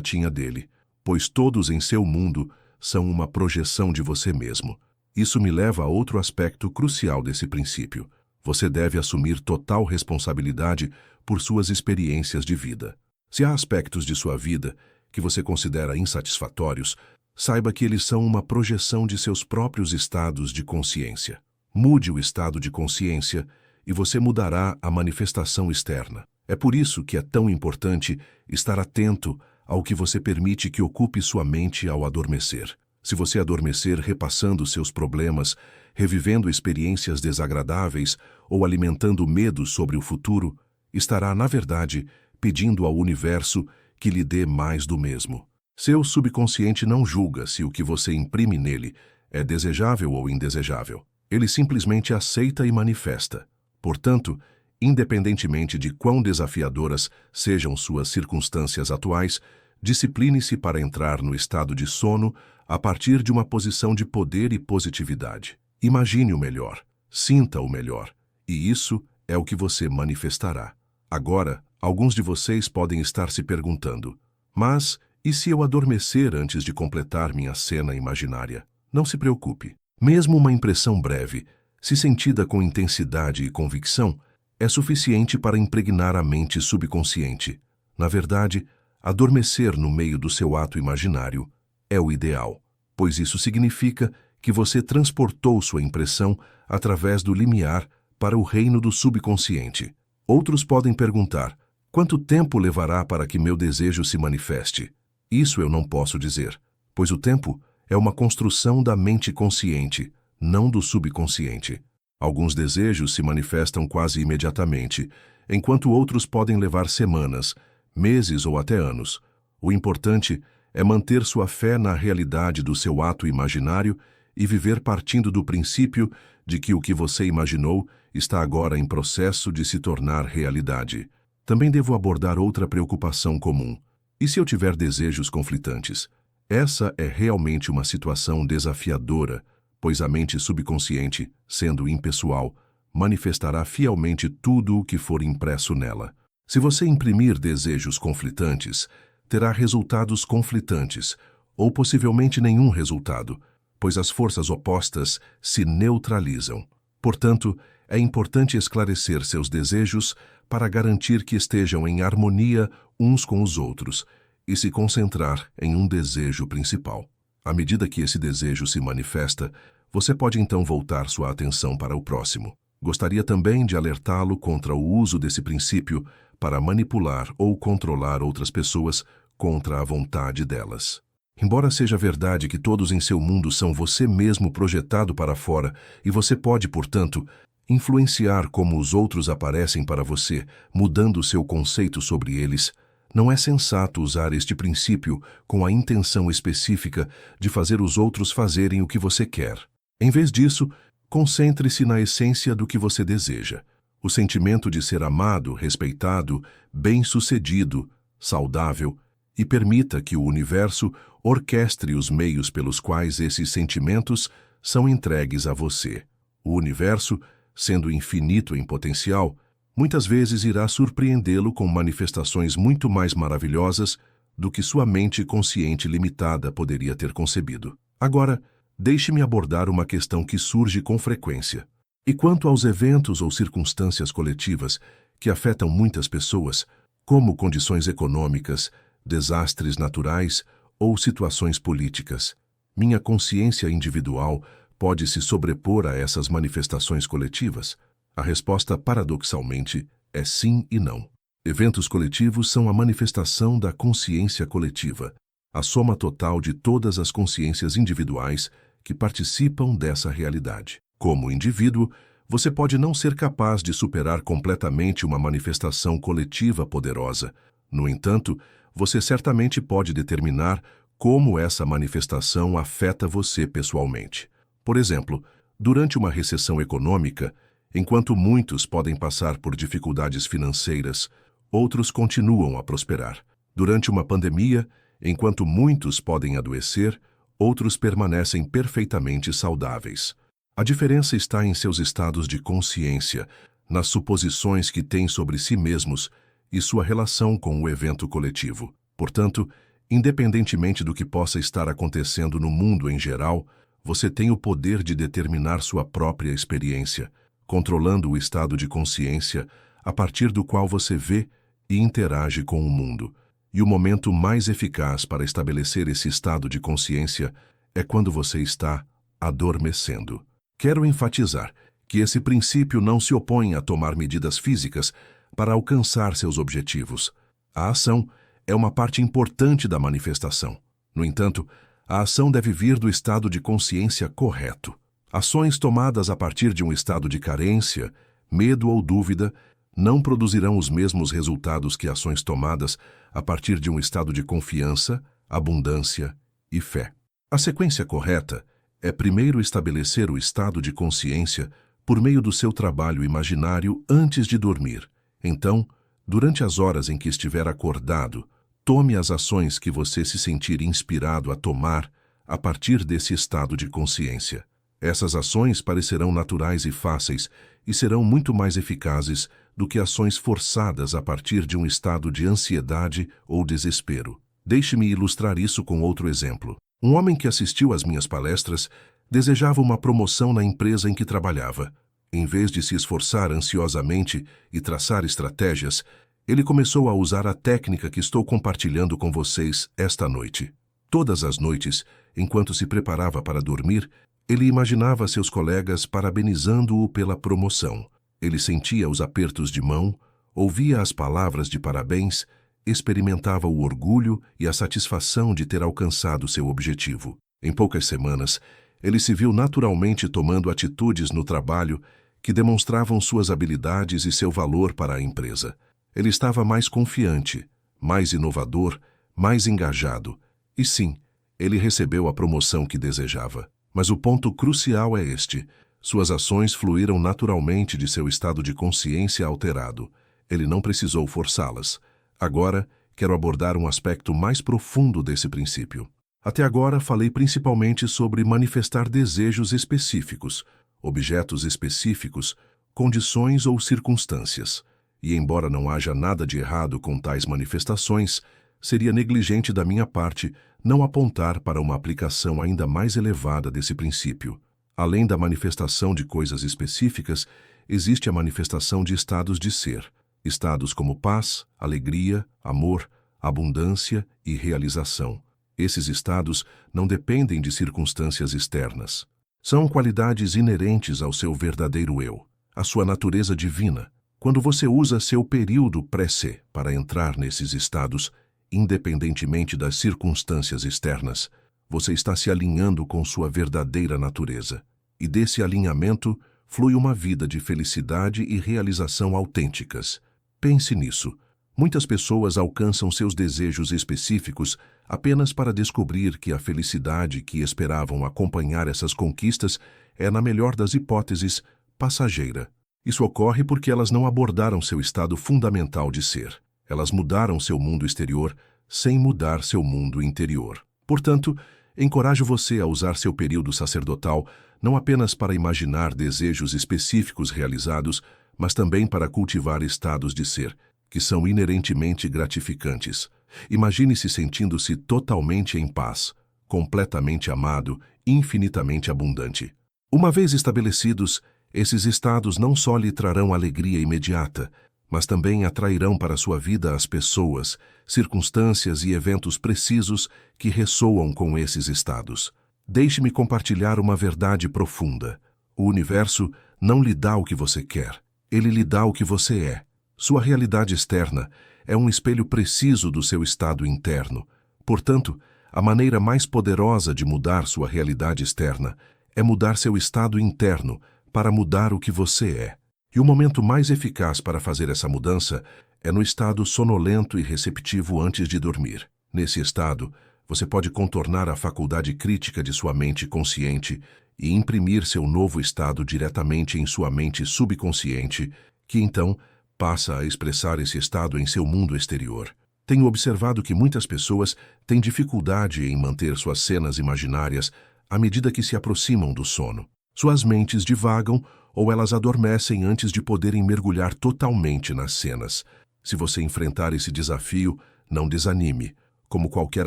tinha dele, pois todos em seu mundo são uma projeção de você mesmo. Isso me leva a outro aspecto crucial desse princípio. Você deve assumir total responsabilidade por suas experiências de vida. Se há aspectos de sua vida que você considera insatisfatórios, saiba que eles são uma projeção de seus próprios estados de consciência. Mude o estado de consciência e você mudará a manifestação externa. É por isso que é tão importante estar atento ao que você permite que ocupe sua mente ao adormecer. Se você adormecer repassando seus problemas, revivendo experiências desagradáveis ou alimentando medo sobre o futuro, estará, na verdade, pedindo ao universo que lhe dê mais do mesmo. Seu subconsciente não julga se o que você imprime nele é desejável ou indesejável. Ele simplesmente aceita e manifesta. Portanto, independentemente de quão desafiadoras sejam suas circunstâncias atuais, discipline-se para entrar no estado de sono a partir de uma posição de poder e positividade. Imagine o melhor, sinta o melhor, e isso é o que você manifestará. Agora, alguns de vocês podem estar se perguntando, mas e se eu adormecer antes de completar minha cena imaginária? Não se preocupe. Mesmo uma impressão breve, se sentida com intensidade e convicção, é suficiente para impregnar a mente subconsciente. Na verdade, adormecer no meio do seu ato imaginário é o ideal, pois isso significa que você transportou sua impressão através do limiar para o reino do subconsciente. Outros podem perguntar, quanto tempo levará para que meu desejo se manifeste? Isso eu não posso dizer, pois o tempo é uma construção da mente consciente, não do subconsciente. Alguns desejos se manifestam quase imediatamente, enquanto outros podem levar semanas, meses ou até anos. O importante é manter sua fé na realidade do seu ato imaginário e viver partindo do princípio de que o que você imaginou está agora em processo de se tornar realidade. Também devo abordar outra preocupação comum. E se eu tiver desejos conflitantes? Essa é realmente uma situação desafiadora, pois a mente subconsciente, sendo impessoal, manifestará fielmente tudo o que for impresso nela. Se você imprimir desejos conflitantes, terá resultados conflitantes, ou possivelmente nenhum resultado, pois as forças opostas se neutralizam. Portanto, é importante esclarecer seus desejos para garantir que estejam em harmonia uns com os outros e se concentrar em um desejo principal. À medida que esse desejo se manifesta, você pode então voltar sua atenção para o próximo. Gostaria também de alertá-lo contra o uso desse princípio para manipular ou controlar outras pessoas contra a vontade delas. Embora seja verdade que todos em seu mundo são você mesmo projetado para fora e você pode, portanto, influenciar como os outros aparecem para você, mudando seu conceito sobre eles, não é sensato usar este princípio com a intenção específica de fazer os outros fazerem o que você quer. Em vez disso, concentre-se na essência do que você deseja. O sentimento de ser amado, respeitado, bem-sucedido, saudável, e permita que o universo orquestre os meios pelos quais esses sentimentos são entregues a você. O universo, sendo infinito em potencial, muitas vezes irá surpreendê-lo com manifestações muito mais maravilhosas do que sua mente consciente limitada poderia ter concebido. Agora, deixe-me abordar uma questão que surge com frequência. E quanto aos eventos ou circunstâncias coletivas que afetam muitas pessoas, como condições econômicas, desastres naturais ou situações políticas, minha consciência individual pode se sobrepor a essas manifestações coletivas? A resposta, paradoxalmente, é sim e não. Eventos coletivos são a manifestação da consciência coletiva, a soma total de todas as consciências individuais que participam dessa realidade. Como indivíduo, você pode não ser capaz de superar completamente uma manifestação coletiva poderosa. No entanto, você certamente pode determinar como essa manifestação afeta você pessoalmente. Por exemplo, durante uma recessão econômica, enquanto muitos podem passar por dificuldades financeiras, outros continuam a prosperar. Durante uma pandemia, enquanto muitos podem adoecer, outros permanecem perfeitamente saudáveis. A diferença está em seus estados de consciência, nas suposições que têm sobre si mesmos e sua relação com o evento coletivo. Portanto, independentemente do que possa estar acontecendo no mundo em geral, você tem o poder de determinar sua própria experiência, controlando o estado de consciência a partir do qual você vê e interage com o mundo. E o momento mais eficaz para estabelecer esse estado de consciência é quando você está adormecendo. Quero enfatizar que esse princípio não se opõe a tomar medidas físicas para alcançar seus objetivos. A ação é uma parte importante da manifestação. No entanto, a ação deve vir do estado de consciência correto. Ações tomadas a partir de um estado de carência, medo ou dúvida não produzirão os mesmos resultados que ações tomadas a partir de um estado de confiança, abundância e fé. A sequência correta é primeiro estabelecer o estado de consciência por meio do seu trabalho imaginário antes de dormir. Então, durante as horas em que estiver acordado, tome as ações que você se sentir inspirado a tomar a partir desse estado de consciência. Essas ações parecerão naturais e fáceis e serão muito mais eficazes do que ações forçadas a partir de um estado de ansiedade ou desespero. Deixe-me ilustrar isso com outro exemplo. Um homem que assistiu às minhas palestras desejava uma promoção na empresa em que trabalhava. Em vez de se esforçar ansiosamente e traçar estratégias, ele começou a usar a técnica que estou compartilhando com vocês esta noite. Todas as noites, enquanto se preparava para dormir, ele imaginava seus colegas parabenizando-o pela promoção. Ele sentia os apertos de mão, ouvia as palavras de parabéns, experimentava o orgulho e a satisfação de ter alcançado seu objetivo. Em poucas semanas, ele se viu naturalmente tomando atitudes no trabalho que demonstravam suas habilidades e seu valor para a empresa. Ele estava mais confiante, mais inovador, mais engajado. E sim, ele recebeu a promoção que desejava. Mas o ponto crucial é este: suas ações fluíram naturalmente de seu estado de consciência alterado. Ele não precisou forçá-las. Agora, quero abordar um aspecto mais profundo desse princípio. Até agora, falei principalmente sobre manifestar desejos específicos, objetos específicos, condições ou circunstâncias. E embora não haja nada de errado com tais manifestações, seria negligente da minha parte não apontar para uma aplicação ainda mais elevada desse princípio. Além da manifestação de coisas específicas, existe a manifestação de estados de ser. Estados como paz, alegria, amor, abundância e realização. Esses estados não dependem de circunstâncias externas. São qualidades inerentes ao seu verdadeiro eu, à sua natureza divina. Quando você usa seu período pré-C para entrar nesses estados, independentemente das circunstâncias externas, você está se alinhando com sua verdadeira natureza. E desse alinhamento flui uma vida de felicidade e realização autênticas. Pense nisso. Muitas pessoas alcançam seus desejos específicos apenas para descobrir que a felicidade que esperavam acompanhar essas conquistas é, na melhor das hipóteses, passageira. Isso ocorre porque elas não abordaram seu estado fundamental de ser. Elas mudaram seu mundo exterior sem mudar seu mundo interior. Portanto, encorajo você a usar seu período sacerdotal não apenas para imaginar desejos específicos realizados, mas também para cultivar estados de ser, que são inerentemente gratificantes. Imagine-se sentindo-se totalmente em paz, completamente amado, infinitamente abundante. Uma vez estabelecidos, esses estados não só lhe trarão alegria imediata, mas também atrairão para sua vida as pessoas, circunstâncias e eventos precisos que ressoam com esses estados. Deixe-me compartilhar uma verdade profunda. O universo não lhe dá o que você quer, ele lhe dá o que você é. Sua realidade externa é um espelho preciso do seu estado interno. Portanto, a maneira mais poderosa de mudar sua realidade externa é mudar seu estado interno para mudar o que você é. E o momento mais eficaz para fazer essa mudança é no estado sonolento e receptivo antes de dormir. Nesse estado, você pode contornar a faculdade crítica de sua mente consciente e imprimir seu novo estado diretamente em sua mente subconsciente, que então passa a expressar esse estado em seu mundo exterior. Tenho observado que muitas pessoas têm dificuldade em manter suas cenas imaginárias à medida que se aproximam do sono. Suas mentes divagam ou elas adormecem antes de poderem mergulhar totalmente nas cenas. Se você enfrentar esse desafio, não desanime. Como qualquer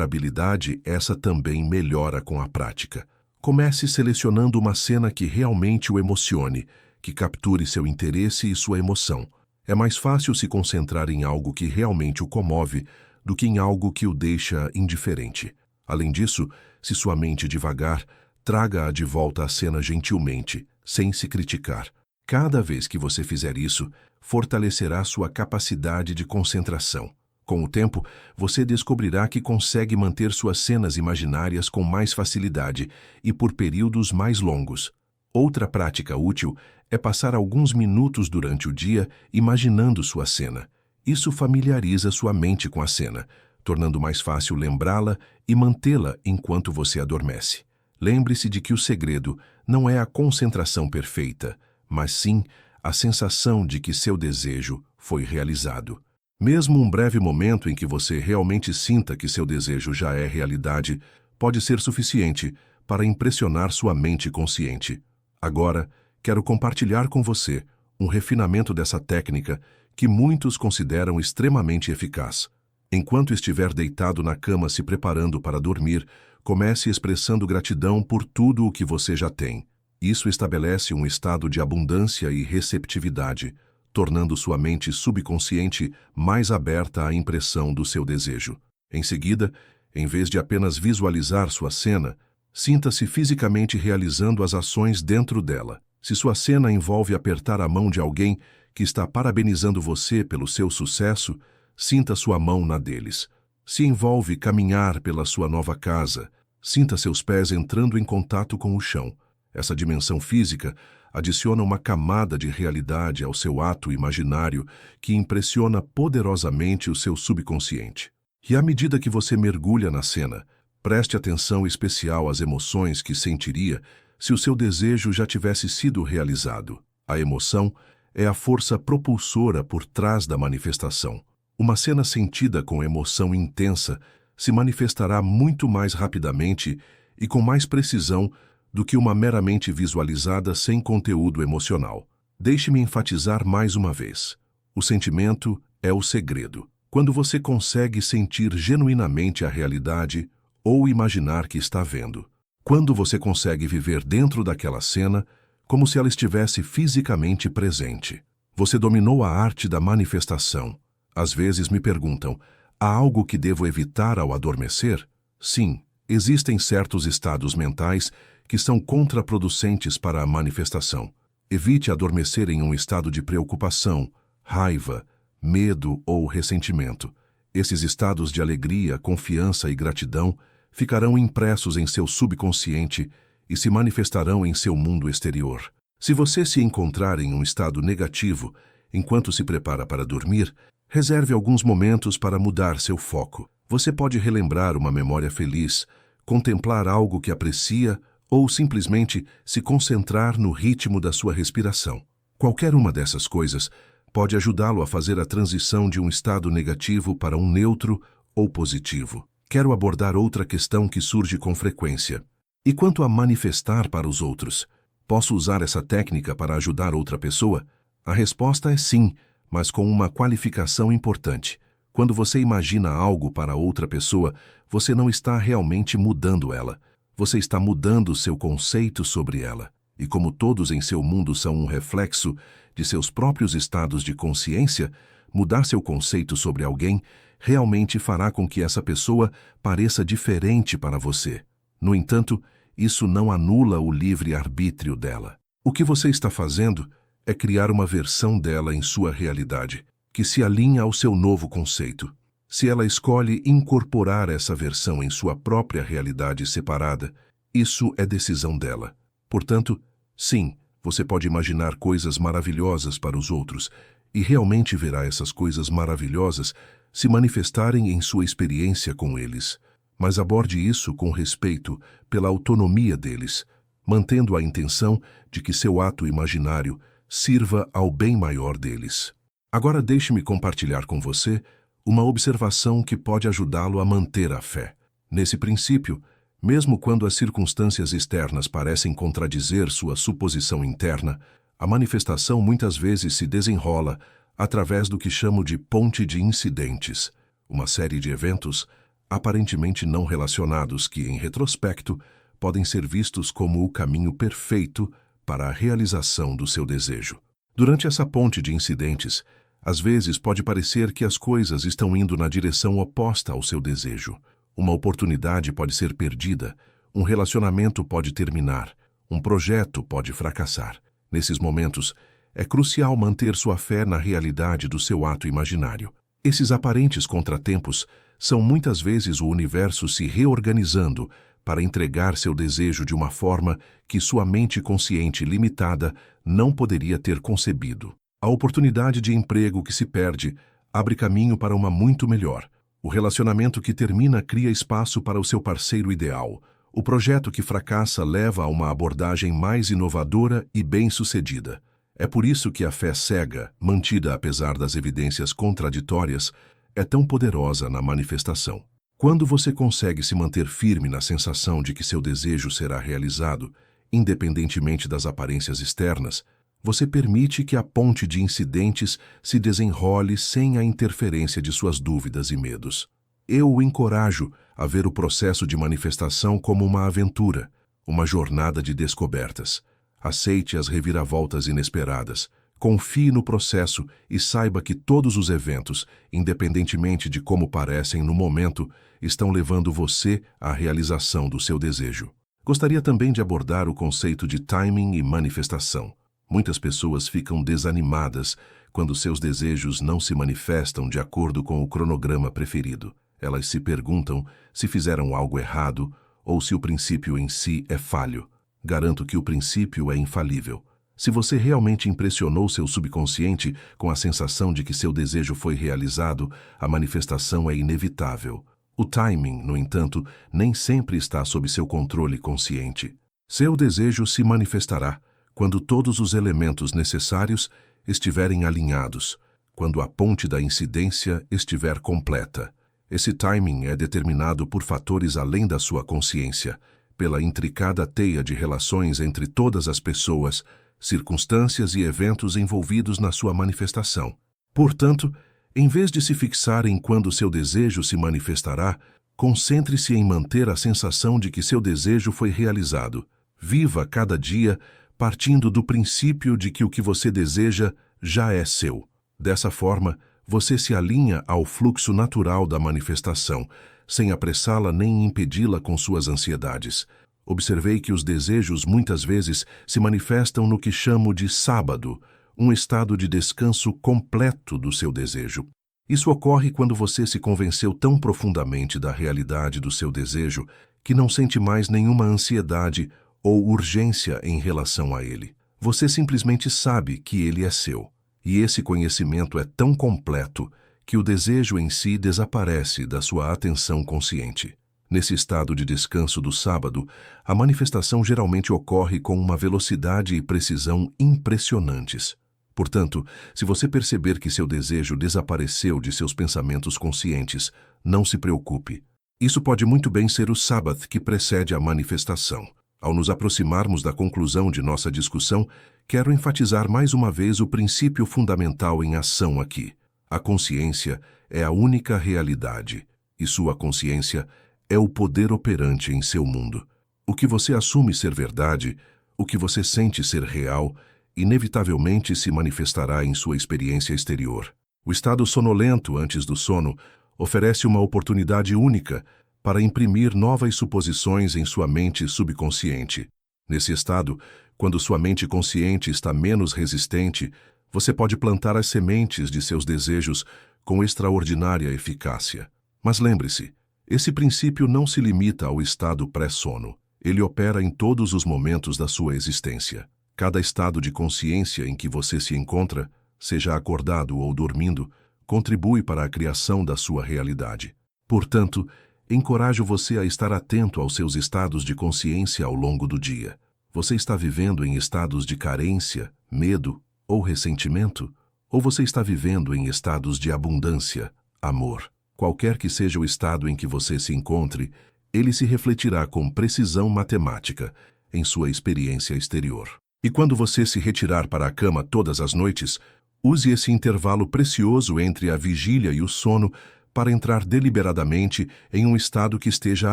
habilidade, essa também melhora com a prática. Comece selecionando uma cena que realmente o emocione, que capture seu interesse e sua emoção. É mais fácil se concentrar em algo que realmente o comove do que em algo que o deixa indiferente. Além disso, se sua mente divagar, traga-a de volta à cena gentilmente, sem se criticar. Cada vez que você fizer isso, fortalecerá sua capacidade de concentração. Com o tempo, você descobrirá que consegue manter suas cenas imaginárias com mais facilidade e por períodos mais longos. Outra prática útil é passar alguns minutos durante o dia imaginando sua cena. Isso familiariza sua mente com a cena, tornando mais fácil lembrá-la e mantê-la enquanto você adormece. Lembre-se de que o segredo não é a concentração perfeita, mas sim a sensação de que seu desejo foi realizado. Mesmo um breve momento em que você realmente sinta que seu desejo já é realidade, pode ser suficiente para impressionar sua mente consciente. Agora, quero compartilhar com você um refinamento dessa técnica que muitos consideram extremamente eficaz. Enquanto estiver deitado na cama se preparando para dormir, comece expressando gratidão por tudo o que você já tem. Isso estabelece um estado de abundância e receptividade, tornando sua mente subconsciente mais aberta à impressão do seu desejo. Em seguida, em vez de apenas visualizar sua cena, sinta-se fisicamente realizando as ações dentro dela. Se sua cena envolve apertar a mão de alguém que está parabenizando você pelo seu sucesso, sinta sua mão na deles. Se envolve caminhar pela sua nova casa, sinta seus pés entrando em contato com o chão. Essa dimensão física adiciona uma camada de realidade ao seu ato imaginário que impressiona poderosamente o seu subconsciente. E à medida que você mergulha na cena, preste atenção especial às emoções que sentiria se o seu desejo já tivesse sido realizado. A emoção é a força propulsora por trás da manifestação. Uma cena sentida com emoção intensa se manifestará muito mais rapidamente e com mais precisão do que uma meramente visualizada sem conteúdo emocional. Deixe-me enfatizar mais uma vez. O sentimento é o segredo. Quando você consegue sentir genuinamente a realidade ou imaginar que está vendo. Quando você consegue viver dentro daquela cena, como se ela estivesse fisicamente presente. Você dominou a arte da manifestação. Às vezes me perguntam, há algo que devo evitar ao adormecer? Sim, existem certos estados mentais que são contraproducentes para a manifestação. Evite adormecer em um estado de preocupação, raiva, medo ou ressentimento. Esses estados de alegria, confiança e gratidão ficarão impressos em seu subconsciente e se manifestarão em seu mundo exterior. Se você se encontrar em um estado negativo enquanto se prepara para dormir, reserve alguns momentos para mudar seu foco. Você pode relembrar uma memória feliz, contemplar algo que aprecia ou simplesmente se concentrar no ritmo da sua respiração. Qualquer uma dessas coisas pode ajudá-lo a fazer a transição de um estado negativo para um neutro ou positivo. Quero abordar outra questão que surge com frequência. E quanto a manifestar para os outros? Posso usar essa técnica para ajudar outra pessoa? A resposta é sim, mas com uma qualificação importante. Quando você imagina algo para outra pessoa, você não está realmente mudando ela. Você está mudando seu conceito sobre ela. E como todos em seu mundo são um reflexo de seus próprios estados de consciência, mudar seu conceito sobre alguém realmente fará com que essa pessoa pareça diferente para você. No entanto, isso não anula o livre-arbítrio dela. O que você está fazendo é criar uma versão dela em sua realidade, que se alinha ao seu novo conceito. Se ela escolhe incorporar essa versão em sua própria realidade separada, isso é decisão dela. Portanto, sim, você pode imaginar coisas maravilhosas para os outros e realmente verá essas coisas maravilhosas se manifestarem em sua experiência com eles. Mas aborde isso com respeito pela autonomia deles, mantendo a intenção de que seu ato imaginário sirva ao bem maior deles. Agora deixe-me compartilhar com você uma observação que pode ajudá-lo a manter a fé. Nesse princípio, Mesmo quando as circunstâncias externas parecem contradizer sua suposição interna, a manifestação muitas vezes se desenrola através do que chamo de ponte de incidentes, uma série de eventos aparentemente não relacionados que, em retrospecto, podem ser vistos como o caminho perfeito para a realização do seu desejo. Durante essa ponte de incidentes, às vezes pode parecer que as coisas estão indo na direção oposta ao seu desejo. Uma oportunidade pode ser perdida, um relacionamento pode terminar, um projeto pode fracassar. Nesses momentos, é crucial manter sua fé na realidade do seu ato imaginário. Esses aparentes contratempos são muitas vezes o universo se reorganizando para entregar seu desejo de uma forma que sua mente consciente limitada não poderia ter concebido. A oportunidade de emprego que se perde abre caminho para uma muito melhor. O relacionamento que termina cria espaço para o seu parceiro ideal. O projeto que fracassa leva a uma abordagem mais inovadora e bem-sucedida. É por isso que a fé cega, mantida apesar das evidências contraditórias, é tão poderosa na manifestação. Quando você consegue se manter firme na sensação de que seu desejo será realizado, independentemente das aparências externas, você permite que a ponte de incidentes se desenrole sem a interferência de suas dúvidas e medos. Eu o encorajo a ver o processo de manifestação como uma aventura, uma jornada de descobertas. Aceite as reviravoltas inesperadas. Confie no processo e saiba que todos os eventos, independentemente de como parecem no momento, estão levando você à realização do seu desejo. Gostaria também de abordar o conceito de timing e manifestação. Muitas pessoas ficam desanimadas quando seus desejos não se manifestam de acordo com o cronograma preferido. Elas se perguntam se fizeram algo errado ou se o princípio em si é falho. Garanto que o princípio é infalível. Se você realmente impressionou seu subconsciente com a sensação de que seu desejo foi realizado, a manifestação é inevitável. O timing, no entanto, nem sempre está sob seu controle consciente. Seu desejo se manifestará quando todos os elementos necessários estiverem alinhados, quando a ponte da incidência estiver completa. Esse timing é determinado por fatores além da sua consciência, pela intricada teia de relações entre todas as pessoas, circunstâncias e eventos envolvidos na sua manifestação. Portanto, em vez de se fixar em quando seu desejo se manifestará, concentre-se em manter a sensação de que seu desejo foi realizado. Viva cada dia partindo do princípio de que o que você deseja já é seu. Dessa forma, você se alinha ao fluxo natural da manifestação, sem apressá-la nem impedi-la com suas ansiedades. Observei que os desejos muitas vezes se manifestam no que chamo de sábado, um estado de descanso completo do seu desejo. Isso ocorre quando você se convenceu tão profundamente da realidade do seu desejo que não sente mais nenhuma ansiedade ou urgência em relação a ele. Você simplesmente sabe que ele é seu. E esse conhecimento é tão completo que o desejo em si desaparece da sua atenção consciente. Nesse estado de descanso do sábado, a manifestação geralmente ocorre com uma velocidade e precisão impressionantes. Portanto, se você perceber que seu desejo desapareceu de seus pensamentos conscientes, não se preocupe. Isso pode muito bem ser o sábado que precede a manifestação. Ao nos aproximarmos da conclusão de nossa discussão, quero enfatizar mais uma vez o princípio fundamental em ação aqui. A consciência é a única realidade, e sua consciência é o poder operante em seu mundo. O que você assume ser verdade, o que você sente ser real, inevitavelmente se manifestará em sua experiência exterior. O estado sonolento antes do sono oferece uma oportunidade única para imprimir novas suposições em sua mente subconsciente. Nesse estado, quando sua mente consciente está menos resistente, você pode plantar as sementes de seus desejos com extraordinária eficácia. Mas lembre-se, esse princípio não se limita ao estado pré-sono. Ele opera em todos os momentos da sua existência. Cada estado de consciência em que você se encontra, seja acordado ou dormindo, contribui para a criação da sua realidade. Portanto, encorajo você a estar atento aos seus estados de consciência ao longo do dia. Você está vivendo em estados de carência, medo ou ressentimento? Ou você está vivendo em estados de abundância, amor? Qualquer que seja o estado em que você se encontre, ele se refletirá com precisão matemática em sua experiência exterior. E quando você se retirar para a cama todas as noites, use esse intervalo precioso entre a vigília e o sono para entrar deliberadamente em um estado que esteja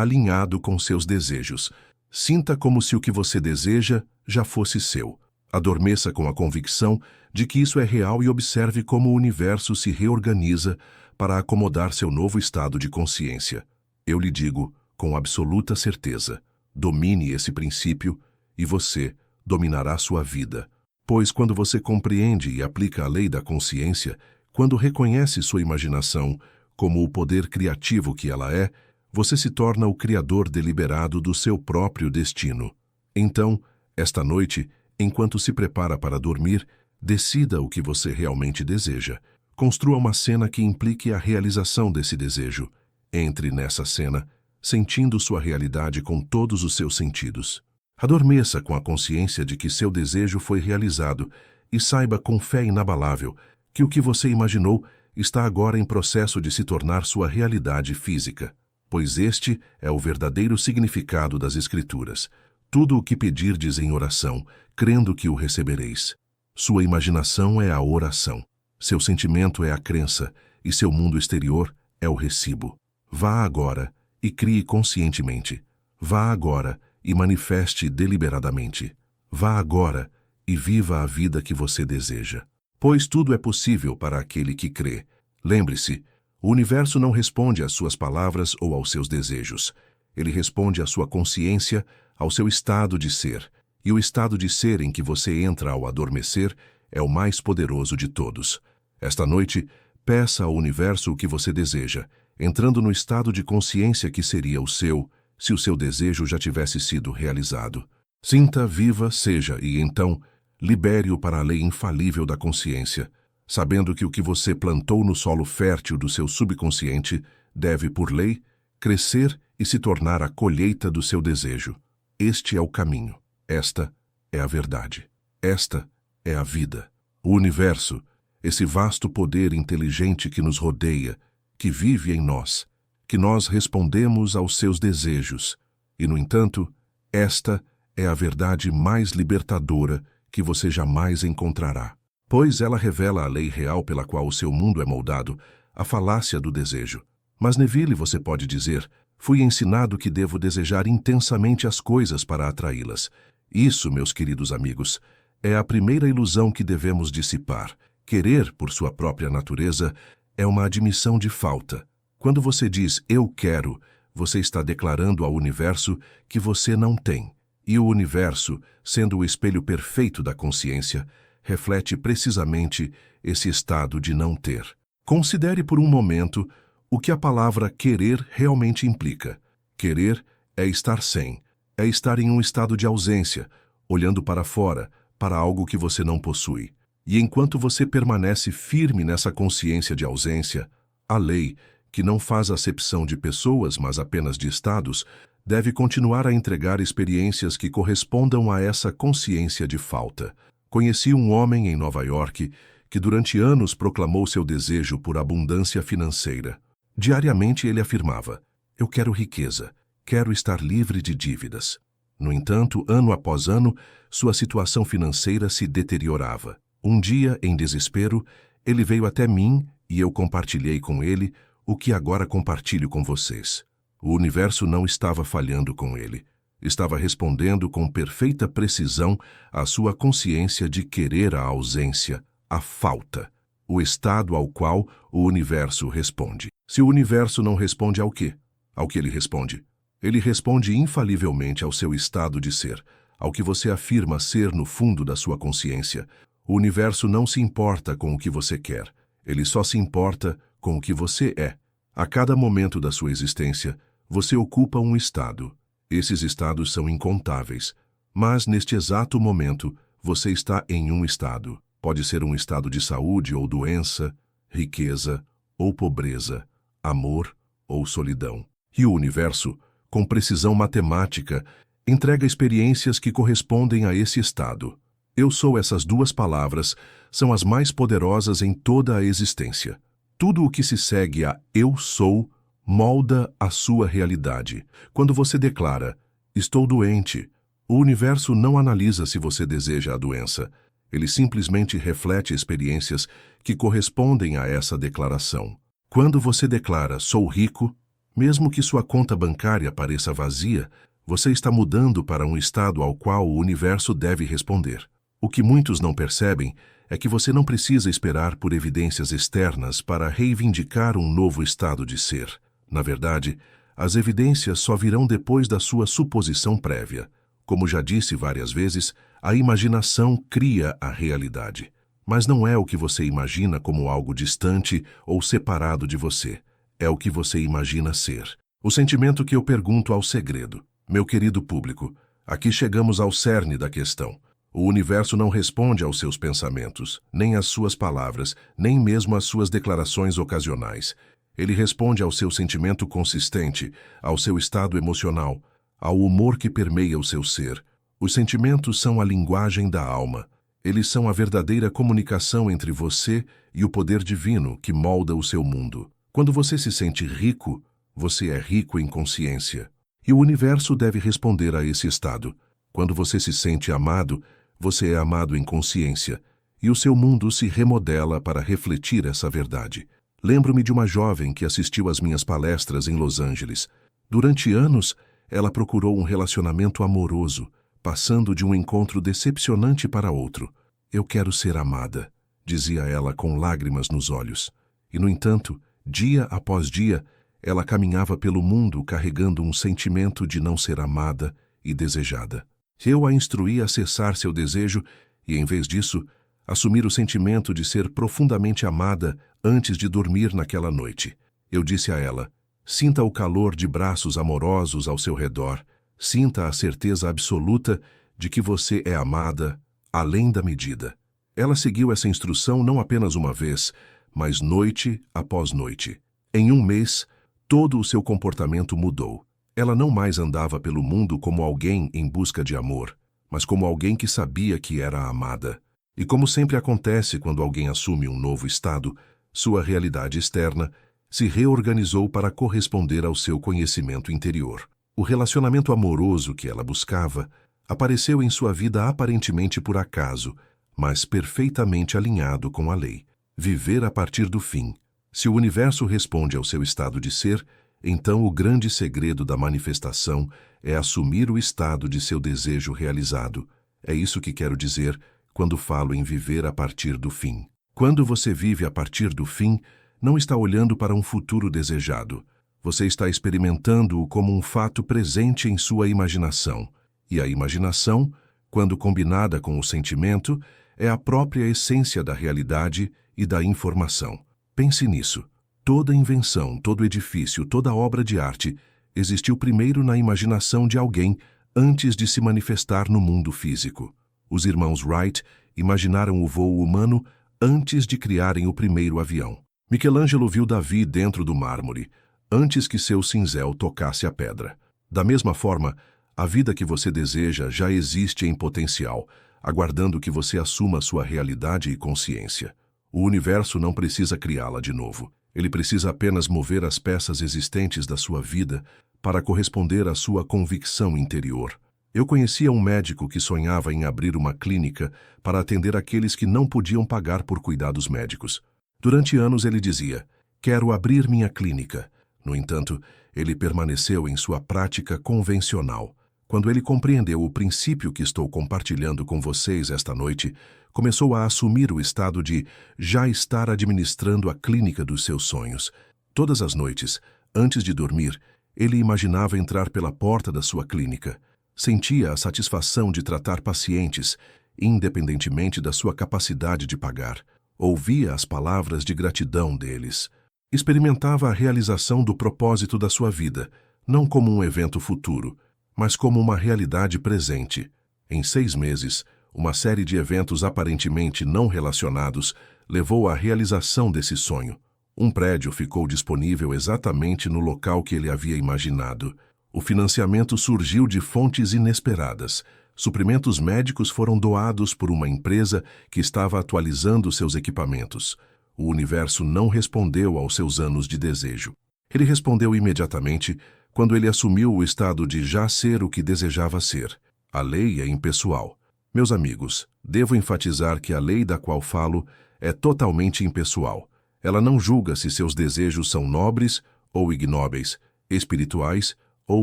alinhado com seus desejos. Sinta como se o que você deseja já fosse seu. Adormeça com a convicção de que isso é real e observe como o universo se reorganiza para acomodar seu novo estado de consciência. Eu lhe digo, com absoluta certeza, domine esse princípio e você dominará sua vida. Pois quando você compreende e aplica a lei da consciência, quando reconhece sua imaginação como o poder criativo que ela é, você se torna o criador deliberado do seu próprio destino. Então, esta noite, enquanto se prepara para dormir, decida o que você realmente deseja. Construa uma cena que implique a realização desse desejo. Entre nessa cena, sentindo sua realidade com todos os seus sentidos. Adormeça com a consciência de que seu desejo foi realizado e saiba com fé inabalável que o que você imaginou está agora em processo de se tornar sua realidade física, pois este é o verdadeiro significado das Escrituras. Tudo o que pedirdes em oração, crendo que o recebereis. Sua imaginação é a oração, seu sentimento é a crença e seu mundo exterior é o recibo. Vá agora e crie conscientemente. Vá agora e manifeste deliberadamente. Vá agora e viva a vida que você deseja. Pois tudo é possível para aquele que crê. Lembre-se, o universo não responde às suas palavras ou aos seus desejos. Ele responde à sua consciência, ao seu estado de ser. E o estado de ser em que você entra ao adormecer é o mais poderoso de todos. Esta noite, peça ao universo o que você deseja, entrando no estado de consciência que seria o seu, se o seu desejo já tivesse sido realizado. Sinta, viva, seja, e então, libere-o para a lei infalível da consciência, sabendo que o que você plantou no solo fértil do seu subconsciente deve, por lei, crescer e se tornar a colheita do seu desejo. Este é o caminho. Esta é a verdade. Esta é a vida. O universo, esse vasto poder inteligente que nos rodeia, que vive em nós, que nós respondemos aos seus desejos. E, no entanto, esta é a verdade mais libertadora que você jamais encontrará, pois ela revela a lei real pela qual o seu mundo é moldado, a falácia do desejo. Mas Neville, você pode dizer, fui ensinado que devo desejar intensamente as coisas para atraí-las. Isso, meus queridos amigos, é a primeira ilusão que devemos dissipar. Querer, por sua própria natureza, é uma admissão de falta. Quando você diz eu quero, você está declarando ao universo que você não tem. E o universo, sendo o espelho perfeito da consciência, reflete precisamente esse estado de não ter. Considere por um momento o que a palavra querer realmente implica. Querer é estar sem, é estar em um estado de ausência, olhando para fora, para algo que você não possui. E enquanto você permanece firme nessa consciência de ausência, a lei, que não faz acepção de pessoas, mas apenas de estados, deve continuar a entregar experiências que correspondam a essa consciência de falta. Conheci um homem em Nova York que durante anos proclamou seu desejo por abundância financeira. Diariamente ele afirmava, eu quero riqueza, quero estar livre de dívidas. No entanto, ano após ano, sua situação financeira se deteriorava. Um dia, em desespero, ele veio até mim e eu compartilhei com ele o que agora compartilho com vocês. O universo não estava falhando com ele. Estava respondendo com perfeita precisão à sua consciência de querer a ausência, a falta, o estado ao qual o universo responde. Se o universo não responde ao quê? Ao que ele responde? Ele responde infalivelmente ao seu estado de ser, ao que você afirma ser no fundo da sua consciência. O universo não se importa com o que você quer, ele só se importa com o que você é. A cada momento da sua existência, você ocupa um estado. Esses estados são incontáveis, mas neste exato momento, você está em um estado. Pode ser um estado de saúde ou doença, riqueza ou pobreza, amor ou solidão. E o universo, com precisão matemática, entrega experiências que correspondem a esse estado. Eu sou essas duas palavras são as mais poderosas em toda a existência. Tudo o que se segue a eu sou molda a sua realidade. Quando você declara, estou doente, o universo não analisa se você deseja a doença. Ele simplesmente reflete experiências que correspondem a essa declaração. Quando você declara, sou rico, mesmo que sua conta bancária pareça vazia, você está mudando para um estado ao qual o universo deve responder. O que muitos não percebem é que você não precisa esperar por evidências externas para reivindicar um novo estado de ser. Na verdade, as evidências só virão depois da sua suposição prévia. Como já disse várias vezes, a imaginação cria a realidade. Mas não é o que você imagina como algo distante ou separado de você. É o que você imagina ser. O sentimento que eu pergunto ao segredo. Meu querido público, aqui chegamos ao cerne da questão. O universo não responde aos seus pensamentos, nem às suas palavras, nem mesmo às suas declarações ocasionais. Ele responde ao seu sentimento consistente, ao seu estado emocional, ao humor que permeia o seu ser. Os sentimentos são a linguagem da alma. Eles são a verdadeira comunicação entre você e o poder divino que molda o seu mundo. Quando você se sente rico, você é rico em consciência. E o universo deve responder a esse estado. Quando você se sente amado, você é amado em consciência. E o seu mundo se remodela para refletir essa verdade. Lembro-me de uma jovem que assistiu às minhas palestras em Los Angeles. Durante anos, ela procurou um relacionamento amoroso, passando de um encontro decepcionante para outro. Eu quero ser amada, dizia ela com lágrimas nos olhos. E, no entanto, dia após dia, ela caminhava pelo mundo carregando um sentimento de não ser amada e desejada. Eu a instruí a cessar seu desejo e, em vez disso, assumir o sentimento de ser profundamente amada antes de dormir naquela noite. Eu disse a ela, sinta o calor de braços amorosos ao seu redor, sinta a certeza absoluta de que você é amada além da medida. Ela seguiu essa instrução não apenas uma vez, mas noite após noite. Em um mês, todo o seu comportamento mudou. Ela não mais andava pelo mundo como alguém em busca de amor, mas como alguém que sabia que era amada. E como sempre acontece quando alguém assume um novo estado, sua realidade externa se reorganizou para corresponder ao seu conhecimento interior. O relacionamento amoroso que ela buscava apareceu em sua vida aparentemente por acaso, mas perfeitamente alinhado com a lei. Viver a partir do fim. Se o universo responde ao seu estado de ser, então o grande segredo da manifestação é assumir o estado de seu desejo realizado. É isso que quero dizer quando falo em viver a partir do fim. Quando você vive a partir do fim, não está olhando para um futuro desejado. Você está experimentando-o como um fato presente em sua imaginação. E a imaginação, quando combinada com o sentimento, é a própria essência da realidade e da informação. Pense nisso. Toda invenção, todo edifício, toda obra de arte existiu primeiro na imaginação de alguém antes de se manifestar no mundo físico. Os irmãos Wright imaginaram o voo humano antes de criarem o primeiro avião. Michelangelo viu Davi dentro do mármore, antes que seu cinzel tocasse a pedra. Da mesma forma, a vida que você deseja já existe em potencial, aguardando que você assuma sua realidade e consciência. O universo não precisa criá-la de novo. Ele precisa apenas mover as peças existentes da sua vida para corresponder à sua convicção interior. Eu conhecia um médico que sonhava em abrir uma clínica para atender aqueles que não podiam pagar por cuidados médicos. Durante anos ele dizia, quero abrir minha clínica. No entanto, ele permaneceu em sua prática convencional. Quando ele compreendeu o princípio que estou compartilhando com vocês esta noite, começou a assumir o estado de já estar administrando a clínica dos seus sonhos. Todas as noites, antes de dormir, ele imaginava entrar pela porta da sua clínica. Sentia a satisfação de tratar pacientes, independentemente da sua capacidade de pagar. Ouvia as palavras de gratidão deles. Experimentava a realização do propósito da sua vida, não como um evento futuro, mas como uma realidade presente. Em 6 meses, uma série de eventos aparentemente não relacionados levou à realização desse sonho. Um prédio ficou disponível exatamente no local que ele havia imaginado. O financiamento surgiu de fontes inesperadas. Suprimentos médicos foram doados por uma empresa que estava atualizando seus equipamentos. O universo não respondeu aos seus anos de desejo. Ele respondeu imediatamente quando ele assumiu o estado de já ser o que desejava ser. A lei é impessoal. Meus amigos, devo enfatizar que a lei da qual falo é totalmente impessoal. Ela não julga se seus desejos são nobres ou ignóbeis, espirituais ou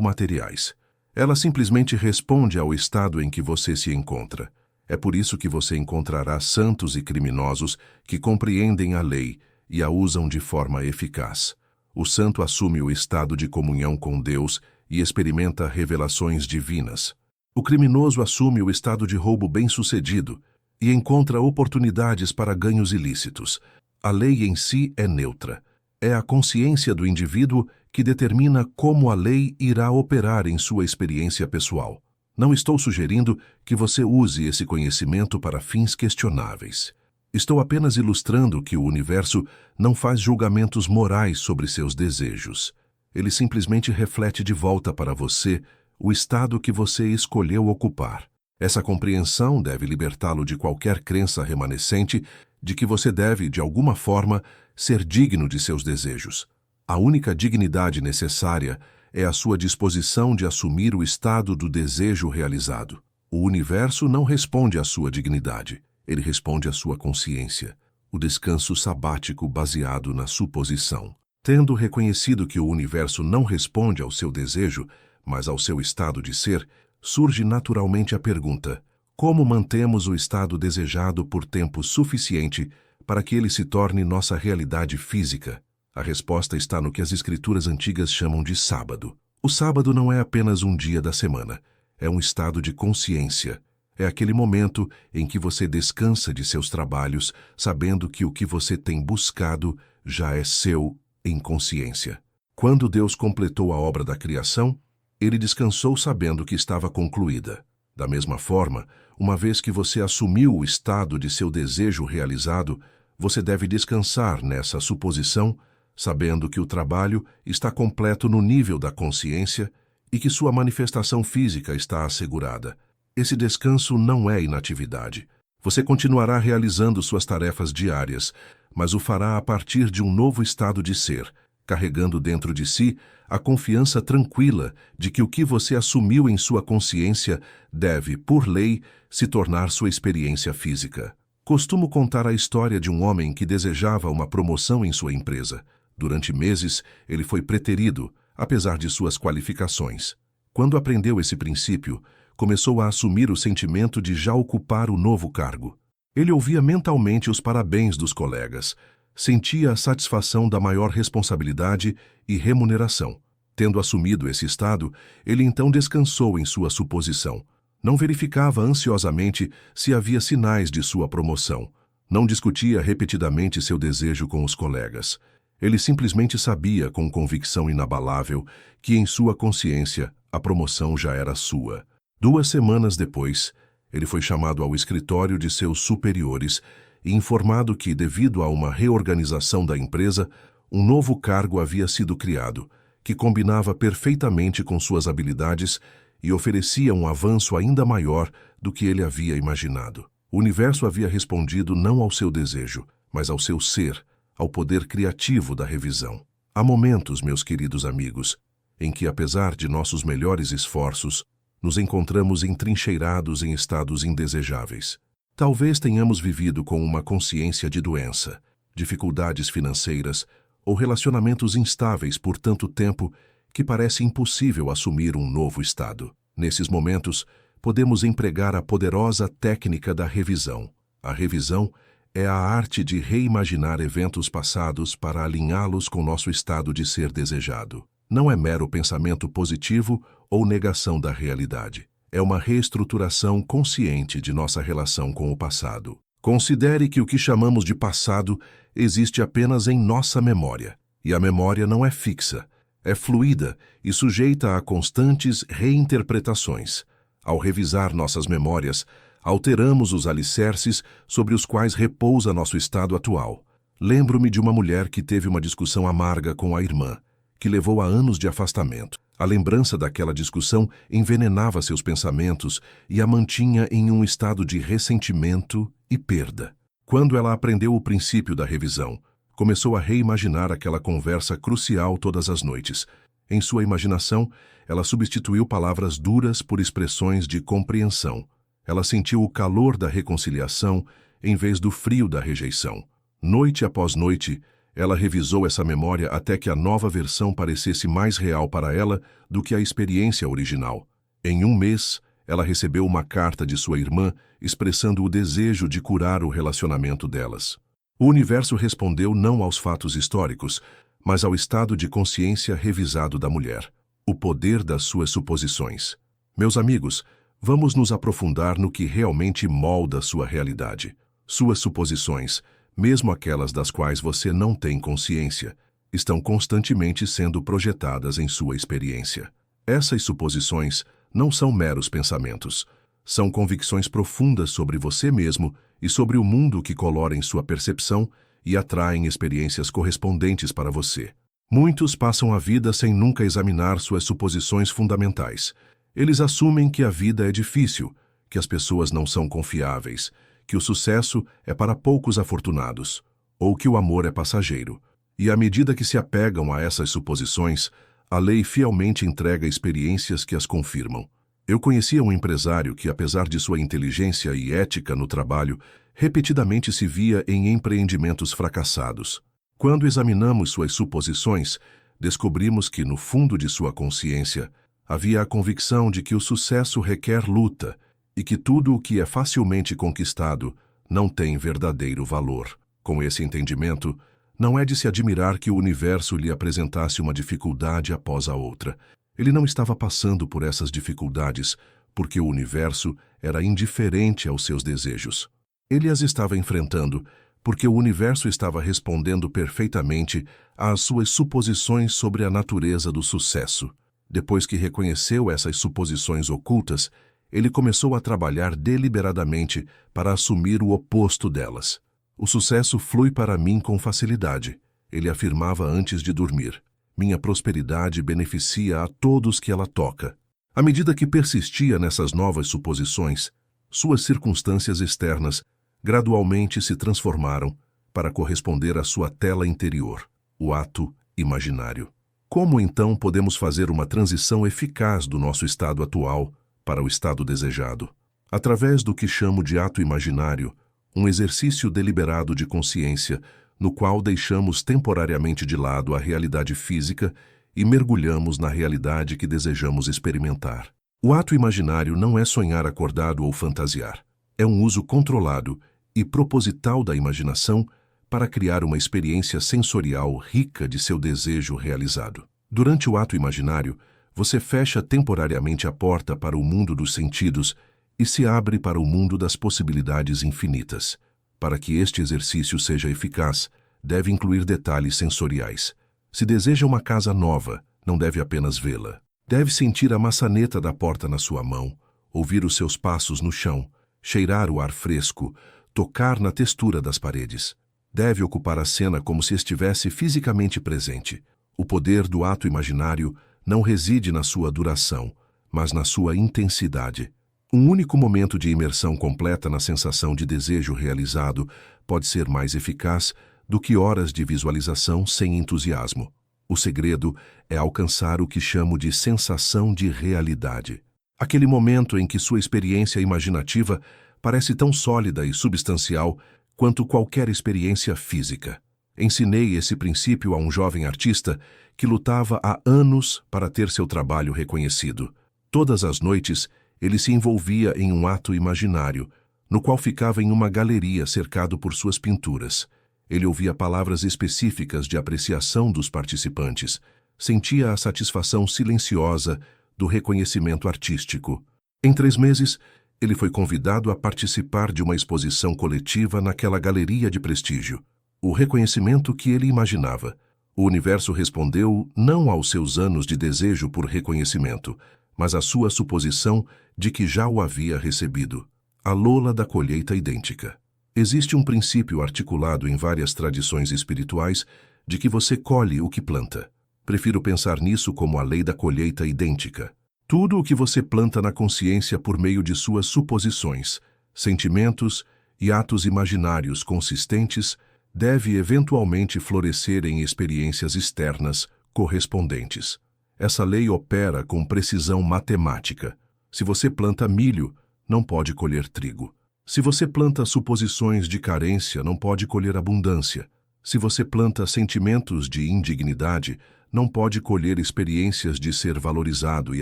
materiais. Ela simplesmente responde ao estado em que você se encontra. É por isso que você encontrará santos e criminosos que compreendem a lei e a usam de forma eficaz. O santo assume o estado de comunhão com Deus e experimenta revelações divinas. O criminoso assume o estado de roubo bem-sucedido e encontra oportunidades para ganhos ilícitos. A lei em si é neutra. É a consciência do indivíduo que determina como a lei irá operar em sua experiência pessoal. Não estou sugerindo que você use esse conhecimento para fins questionáveis. Estou apenas ilustrando que o universo não faz julgamentos morais sobre seus desejos. Ele simplesmente reflete de volta para você o estado que você escolheu ocupar. Essa compreensão deve libertá-lo de qualquer crença remanescente de que você deve, de alguma forma, ser digno de seus desejos. A única dignidade necessária é a sua disposição de assumir o estado do desejo realizado. O universo não responde à sua dignidade, ele responde à sua consciência, o descanso sabático baseado na suposição. Tendo reconhecido que o universo não responde ao seu desejo, mas ao seu estado de ser, surge naturalmente a pergunta: como mantemos o estado desejado por tempo suficiente para que ele se torne nossa realidade física? A resposta está no que as escrituras antigas chamam de sábado. O sábado não é apenas um dia da semana, é um estado de consciência. É aquele momento em que você descansa de seus trabalhos, sabendo que o que você tem buscado já é seu em consciência. Quando Deus completou a obra da criação, ele descansou sabendo que estava concluída. Da mesma forma, uma vez que você assumiu o estado de seu desejo realizado, você deve descansar nessa suposição, sabendo que o trabalho está completo no nível da consciência e que sua manifestação física está assegurada. Esse descanso não é inatividade. Você continuará realizando suas tarefas diárias, mas o fará a partir de um novo estado de ser, carregando dentro de si a confiança tranquila de que o que você assumiu em sua consciência deve, por lei, se tornar sua experiência física. Costumo contar a história de um homem que desejava uma promoção em sua empresa. Durante meses, ele foi preterido, apesar de suas qualificações. Quando aprendeu esse princípio, começou a assumir o sentimento de já ocupar o novo cargo. Ele ouvia mentalmente os parabéns dos colegas, sentia a satisfação da maior responsabilidade e remuneração. Tendo assumido esse estado, ele então descansou em sua suposição. Não verificava ansiosamente se havia sinais de sua promoção. Não discutia repetidamente seu desejo com os colegas. Ele simplesmente sabia com convicção inabalável que em sua consciência a promoção já era sua. 2 semanas depois, ele foi chamado ao escritório de seus superiores e informado que, devido a uma reorganização da empresa, um novo cargo havia sido criado, que combinava perfeitamente com suas habilidades e oferecia um avanço ainda maior do que ele havia imaginado. O universo havia respondido não ao seu desejo, mas ao seu ser, ao poder criativo da revisão. Há momentos, meus queridos amigos, em que, apesar de nossos melhores esforços, nos encontramos entrincheirados em estados indesejáveis. Talvez tenhamos vivido com uma consciência de doença, dificuldades financeiras ou relacionamentos instáveis por tanto tempo que parece impossível assumir um novo estado. Nesses momentos, podemos empregar a poderosa técnica da revisão. A revisão é a arte de reimaginar eventos passados para alinhá-los com nosso estado de ser desejado. Não é mero pensamento positivo ou negação da realidade. É uma reestruturação consciente de nossa relação com o passado. Considere que o que chamamos de passado existe apenas em nossa memória. E a memória não é fixa, é fluida e sujeita a constantes reinterpretações. Ao revisar nossas memórias, alteramos os alicerces sobre os quais repousa nosso estado atual. Lembro-me de uma mulher que teve uma discussão amarga com a irmã, que levou a anos de afastamento. A lembrança daquela discussão envenenava seus pensamentos e a mantinha em um estado de ressentimento e perda. Quando ela aprendeu o princípio da revisão, Começou a reimaginar aquela conversa crucial todas as noites. Em sua imaginação, ela substituiu palavras duras por expressões de compreensão. Ela sentiu o calor da reconciliação em vez do frio da rejeição. Noite após noite, ela revisou essa memória até que a nova versão parecesse mais real para ela do que a experiência original. Em um mês, ela recebeu uma carta de sua irmã expressando o desejo de curar o relacionamento delas. O universo respondeu não aos fatos históricos, mas ao estado de consciência revisado da mulher. O poder das suas suposições. Meus amigos, vamos nos aprofundar no que realmente molda sua realidade. Suas suposições, mesmo aquelas das quais você não tem consciência, estão constantemente sendo projetadas em sua experiência. Essas suposições não são meros pensamentos. São convicções profundas sobre você mesmo e sobre o mundo que colorem sua percepção e atraem experiências correspondentes para você. Muitos passam a vida sem nunca examinar suas suposições fundamentais. Eles assumem que a vida é difícil, que as pessoas não são confiáveis, que o sucesso é para poucos afortunados, ou que o amor é passageiro. E à medida que se apegam a essas suposições, a lei fielmente entrega experiências que as confirmam. Eu conhecia um empresário que, apesar de sua inteligência e ética no trabalho, repetidamente se via em empreendimentos fracassados. Quando examinamos suas suposições, descobrimos que, no fundo de sua consciência, havia a convicção de que o sucesso requer luta e que tudo o que é facilmente conquistado não tem verdadeiro valor. Com esse entendimento, não é de se admirar que o universo lhe apresentasse uma dificuldade após a outra. Ele não estava passando por essas dificuldades porque o universo era indiferente aos seus desejos. Ele as estava enfrentando porque o universo estava respondendo perfeitamente às suas suposições sobre a natureza do sucesso. Depois que reconheceu essas suposições ocultas, ele começou a trabalhar deliberadamente para assumir o oposto delas. O sucesso flui para mim com facilidade, ele afirmava antes de dormir. Minha prosperidade beneficia a todos que ela toca. À medida que persistia nessas novas suposições, suas circunstâncias externas gradualmente se transformaram para corresponder à sua tela interior, o ato imaginário. Como então podemos fazer uma transição eficaz do nosso estado atual para o estado desejado? Através do que chamo de ato imaginário, um exercício deliberado de consciência, no qual deixamos temporariamente de lado a realidade física e mergulhamos na realidade que desejamos experimentar. O ato imaginário não é sonhar acordado ou fantasiar. É um uso controlado e proposital da imaginação para criar uma experiência sensorial rica de seu desejo realizado. Durante o ato imaginário, você fecha temporariamente a porta para o mundo dos sentidos e se abre para o mundo das possibilidades infinitas. Para que este exercício seja eficaz, deve incluir detalhes sensoriais. Se deseja uma casa nova, não deve apenas vê-la. Deve sentir a maçaneta da porta na sua mão, ouvir os seus passos no chão, cheirar o ar fresco, tocar na textura das paredes. Deve ocupar a cena como se estivesse fisicamente presente. O poder do ato imaginário não reside na sua duração, mas na sua intensidade. Um único momento de imersão completa na sensação de desejo realizado pode ser mais eficaz do que horas de visualização sem entusiasmo. O segredo é alcançar o que chamo de sensação de realidade. Aquele momento em que sua experiência imaginativa parece tão sólida e substancial quanto qualquer experiência física. Ensinei esse princípio a um jovem artista que lutava há anos para ter seu trabalho reconhecido. Todas as noites, ele se envolvia em um ato imaginário, no qual ficava em uma galeria cercado por suas pinturas. Ele ouvia palavras específicas de apreciação dos participantes, sentia a satisfação silenciosa do reconhecimento artístico. Em 3 meses, ele foi convidado a participar de uma exposição coletiva naquela galeria de prestígio. O reconhecimento que ele imaginava. O universo respondeu não aos seus anos de desejo por reconhecimento, mas à sua suposição de que já o havia recebido. A Lola da colheita idêntica. Existe um princípio articulado em várias tradições espirituais de que você colhe o que planta. Prefiro pensar nisso como a lei da colheita idêntica. Tudo o que você planta na consciência por meio de suas suposições, sentimentos e atos imaginários consistentes deve eventualmente florescer em experiências externas correspondentes. Essa lei opera com precisão matemática. Se você planta milho, não pode colher trigo. Se você planta suposições de carência, não pode colher abundância. Se você planta sentimentos de indignidade, não pode colher experiências de ser valorizado e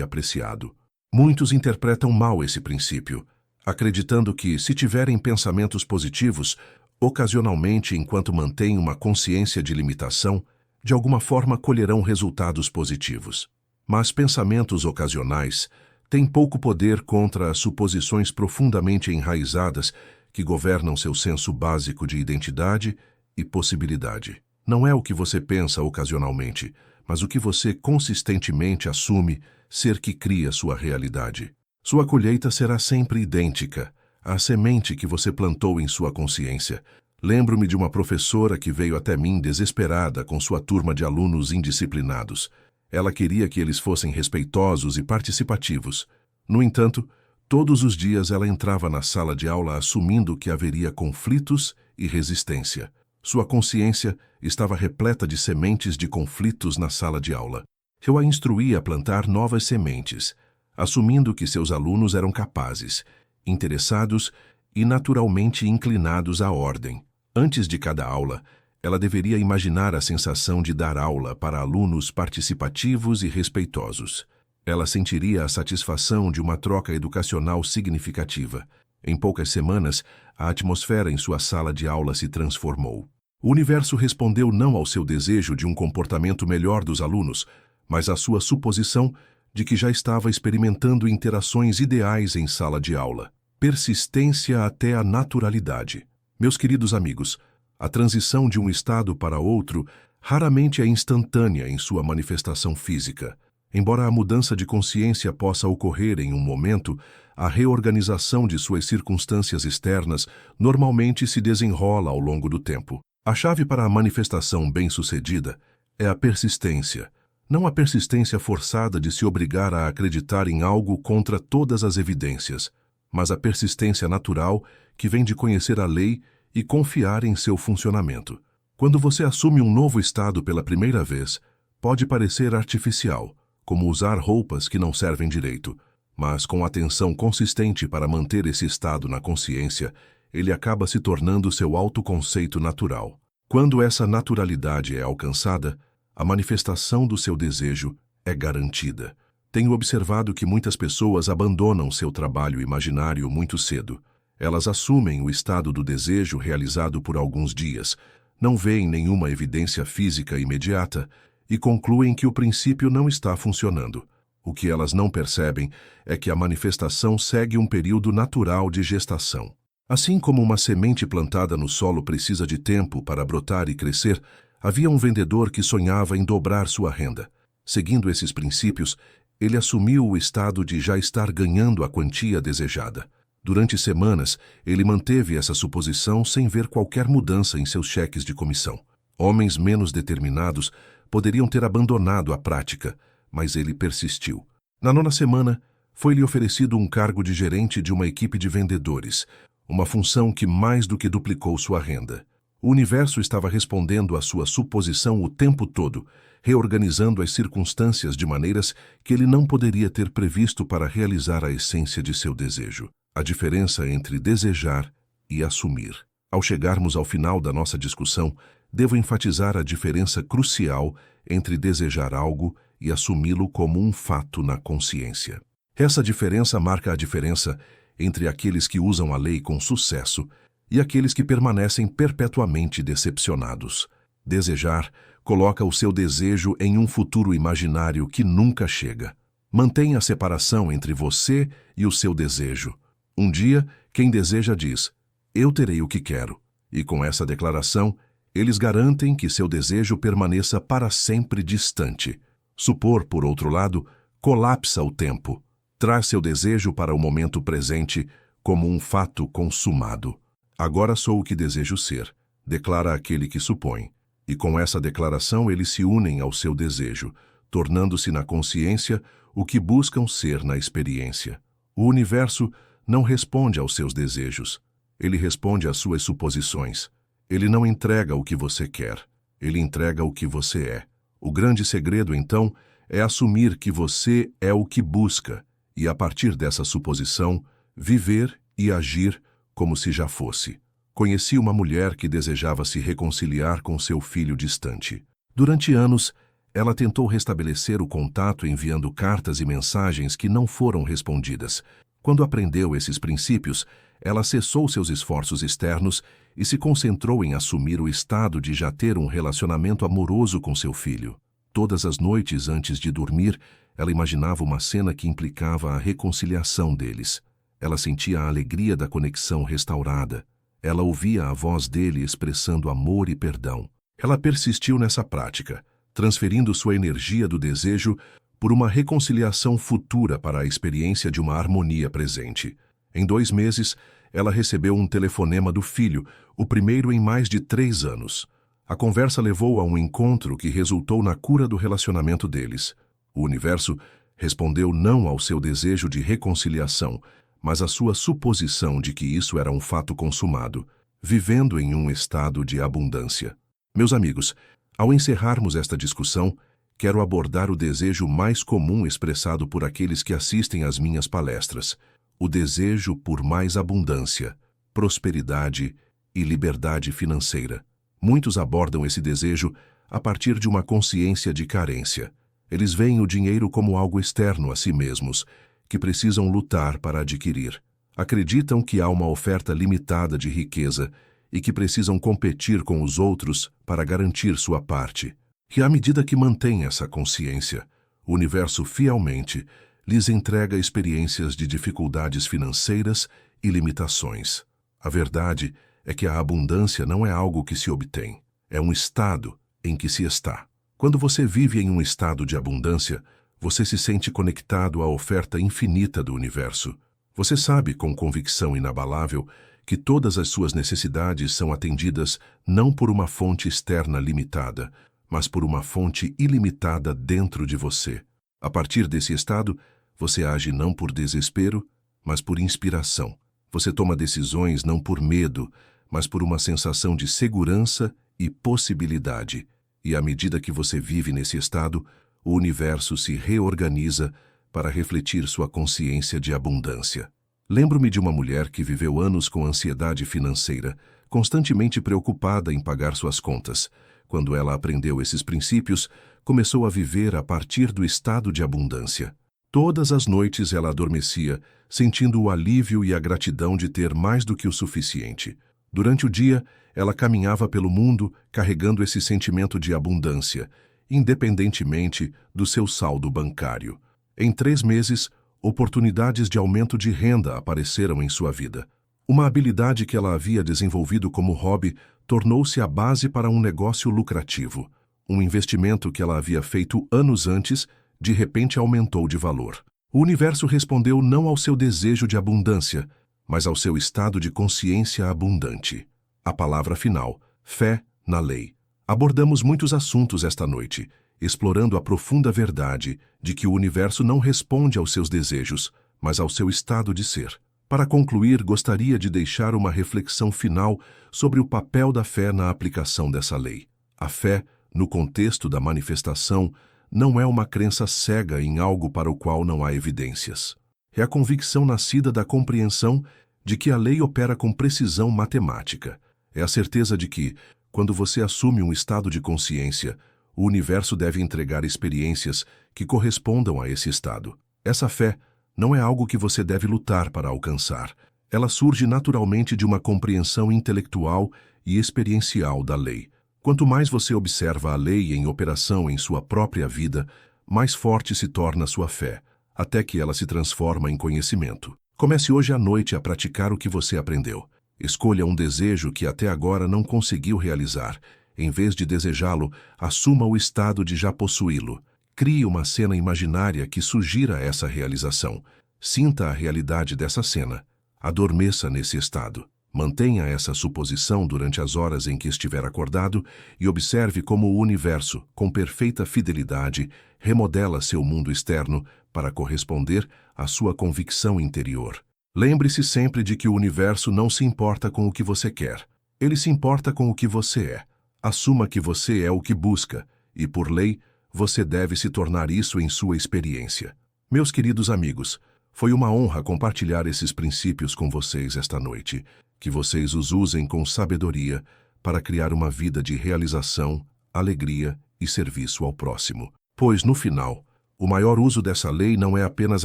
apreciado. Muitos interpretam mal esse princípio, acreditando que, se tiverem pensamentos positivos, ocasionalmente, enquanto mantêm uma consciência de limitação, de alguma forma colherão resultados positivos. Mas pensamentos ocasionais têm pouco poder contra as suposições profundamente enraizadas que governam seu senso básico de identidade e possibilidade. Não é o que você pensa ocasionalmente, mas o que você consistentemente assume ser que cria sua realidade. Sua colheita será sempre idêntica à semente que você plantou em sua consciência. Lembro-me de uma professora que veio até mim desesperada com sua turma de alunos indisciplinados. Ela queria que eles fossem respeitosos e participativos. No entanto, todos os dias ela entrava na sala de aula assumindo que haveria conflitos e resistência. Sua consciência estava repleta de sementes de conflitos na sala de aula. Eu a instruía a plantar novas sementes, assumindo que seus alunos eram capazes, interessados e naturalmente inclinados à ordem. Antes de cada aula, ela deveria imaginar a sensação de dar aula para alunos participativos e respeitosos. Ela sentiria a satisfação de uma troca educacional significativa. Em poucas semanas, a atmosfera em sua sala de aula se transformou. O universo respondeu não ao seu desejo de um comportamento melhor dos alunos, mas à sua suposição de que já estava experimentando interações ideais em sala de aula. Persistência até a naturalidade. Meus queridos amigos, a transição de um estado para outro raramente é instantânea em sua manifestação física. Embora a mudança de consciência possa ocorrer em um momento, a reorganização de suas circunstâncias externas normalmente se desenrola ao longo do tempo. A chave para a manifestação bem-sucedida é a persistência, não a persistência forçada de se obrigar a acreditar em algo contra todas as evidências, mas a persistência natural que vem de conhecer a lei e confiar em seu funcionamento. Quando você assume um novo estado pela primeira vez, pode parecer artificial, como usar roupas que não servem direito, mas com atenção consistente para manter esse estado na consciência, ele acaba se tornando seu autoconceito natural. Quando essa naturalidade é alcançada, a manifestação do seu desejo é garantida. Tenho observado que muitas pessoas abandonam seu trabalho imaginário muito cedo. Elas assumem o estado do desejo realizado por alguns dias, não veem nenhuma evidência física imediata e concluem que o princípio não está funcionando. O que elas não percebem é que a manifestação segue um período natural de gestação. Assim como uma semente plantada no solo precisa de tempo para brotar e crescer, havia um vendedor que sonhava em dobrar sua renda. Seguindo esses princípios, ele assumiu o estado de já estar ganhando a quantia desejada. Durante semanas, ele manteve essa suposição sem ver qualquer mudança em seus cheques de comissão. Homens menos determinados poderiam ter abandonado a prática, mas ele persistiu. Na 9ª semana, foi-lhe oferecido um cargo de gerente de uma equipe de vendedores, uma função que mais do que duplicou sua renda. O universo estava respondendo à sua suposição o tempo todo, reorganizando as circunstâncias de maneiras que ele não poderia ter previsto para realizar a essência de seu desejo. A diferença entre desejar e assumir. Ao chegarmos ao final da nossa discussão, devo enfatizar a diferença crucial entre desejar algo e assumi-lo como um fato na consciência. Essa diferença marca a diferença entre aqueles que usam a lei com sucesso e aqueles que permanecem perpetuamente decepcionados. Desejar coloca o seu desejo em um futuro imaginário que nunca chega. Mantenha a separação entre você e o seu desejo. Um dia, quem deseja diz, eu terei o que quero. E com essa declaração, eles garantem que seu desejo permaneça para sempre distante. Supor, por outro lado, colapsa o tempo. Traz seu desejo para o momento presente como um fato consumado. Agora sou o que desejo ser, declara aquele que supõe. E com essa declaração eles se unem ao seu desejo, tornando-se na consciência o que buscam ser na experiência. O universo não responde aos seus desejos. Ele responde às suas suposições. Ele não entrega o que você quer, ele entrega o que você é. O grande segredo, então, é assumir que você é o que busca e, a partir dessa suposição, viver e agir como se já fosse. Conheci uma mulher que desejava se reconciliar com seu filho distante. Durante anos, ela tentou restabelecer o contato enviando cartas e mensagens que não foram respondidas. Quando aprendeu esses princípios, ela cessou seus esforços externos e se concentrou em assumir o estado de já ter um relacionamento amoroso com seu filho. Todas as noites antes de dormir, ela imaginava uma cena que implicava a reconciliação deles. Ela sentia a alegria da conexão restaurada. Ela ouvia a voz dele expressando amor e perdão. Ela persistiu nessa prática, transferindo sua energia do desejo por uma reconciliação futura para a experiência de uma harmonia presente. Em 2 meses, ela recebeu um telefonema do filho, o primeiro em mais de 3 anos. A conversa levou a um encontro que resultou na cura do relacionamento deles. O universo respondeu não ao seu desejo de reconciliação, mas à sua suposição de que isso era um fato consumado, vivendo em um estado de abundância. Meus amigos, ao encerrarmos esta discussão, quero abordar o desejo mais comum expressado por aqueles que assistem às minhas palestras: o desejo por mais abundância, prosperidade e liberdade financeira. Muitos abordam esse desejo a partir de uma consciência de carência. Eles veem o dinheiro como algo externo a si mesmos, que precisam lutar para adquirir. Acreditam que há uma oferta limitada de riqueza e que precisam competir com os outros para garantir sua parte. E à medida que mantêm essa consciência, o universo fielmente lhes entrega experiências de dificuldades financeiras e limitações. A verdade é que a abundância não é algo que se obtém, é um estado em que se está. Quando você vive em um estado de abundância, você se sente conectado à oferta infinita do universo. Você sabe com convicção inabalável que todas as suas necessidades são atendidas não por uma fonte externa limitada, mas por uma fonte ilimitada dentro de você. A partir desse estado, você age não por desespero, mas por inspiração. Você toma decisões não por medo, mas por uma sensação de segurança e possibilidade. E à medida que você vive nesse estado, o universo se reorganiza para refletir sua consciência de abundância. Lembro-me de uma mulher que viveu anos com ansiedade financeira, constantemente preocupada em pagar suas contas. Quando ela aprendeu esses princípios, começou a viver a partir do estado de abundância. Todas as noites ela adormecia, sentindo o alívio e a gratidão de ter mais do que o suficiente. Durante o dia, ela caminhava pelo mundo carregando esse sentimento de abundância, independentemente do seu saldo bancário. Em 3 meses, oportunidades de aumento de renda apareceram em sua vida. Uma habilidade que ela havia desenvolvido como hobby tornou-se a base para um negócio lucrativo. Um investimento que ela havia feito anos antes, de repente aumentou de valor. O universo respondeu não ao seu desejo de abundância, mas ao seu estado de consciência abundante. A palavra final: fé na lei. Abordamos muitos assuntos esta noite, explorando a profunda verdade de que o universo não responde aos seus desejos, mas ao seu estado de ser. Para concluir, gostaria de deixar uma reflexão final sobre o papel da fé na aplicação dessa lei. A fé, no contexto da manifestação, não é uma crença cega em algo para o qual não há evidências. É a convicção nascida da compreensão de que a lei opera com precisão matemática. É a certeza de que, quando você assume um estado de consciência, o universo deve entregar experiências que correspondam a esse estado. Essa fé não é algo que você deve lutar para alcançar. Ela surge naturalmente de uma compreensão intelectual e experiencial da lei. Quanto mais você observa a lei em operação em sua própria vida, mais forte se torna sua fé, até que ela se transforma em conhecimento. Comece hoje à noite a praticar o que você aprendeu. Escolha um desejo que até agora não conseguiu realizar. Em vez de desejá-lo, assuma o estado de já possuí-lo. Crie uma cena imaginária que sugira essa realização. Sinta a realidade dessa cena. Adormeça nesse estado. Mantenha essa suposição durante as horas em que estiver acordado e observe como o universo, com perfeita fidelidade, remodela seu mundo externo para corresponder à sua convicção interior. Lembre-se sempre de que o universo não se importa com o que você quer. Ele se importa com o que você é. Assuma que você é o que busca, e por lei, você deve se tornar isso em sua experiência. Meus queridos amigos, foi uma honra compartilhar esses princípios com vocês esta noite. Que vocês os usem com sabedoria para criar uma vida de realização, alegria e serviço ao próximo. Pois, no final, o maior uso dessa lei não é apenas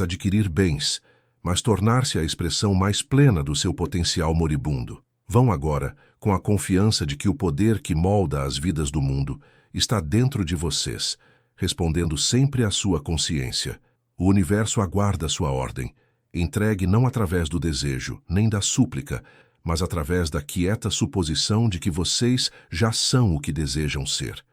adquirir bens, mas tornar-se a expressão mais plena do seu potencial moribundo. Vão agora, com a confiança de que o poder que molda as vidas do mundo está dentro de vocês, respondendo sempre à sua consciência. O universo aguarda sua ordem, entregue não através do desejo, nem da súplica, mas através da quieta suposição de que vocês já são o que desejam ser.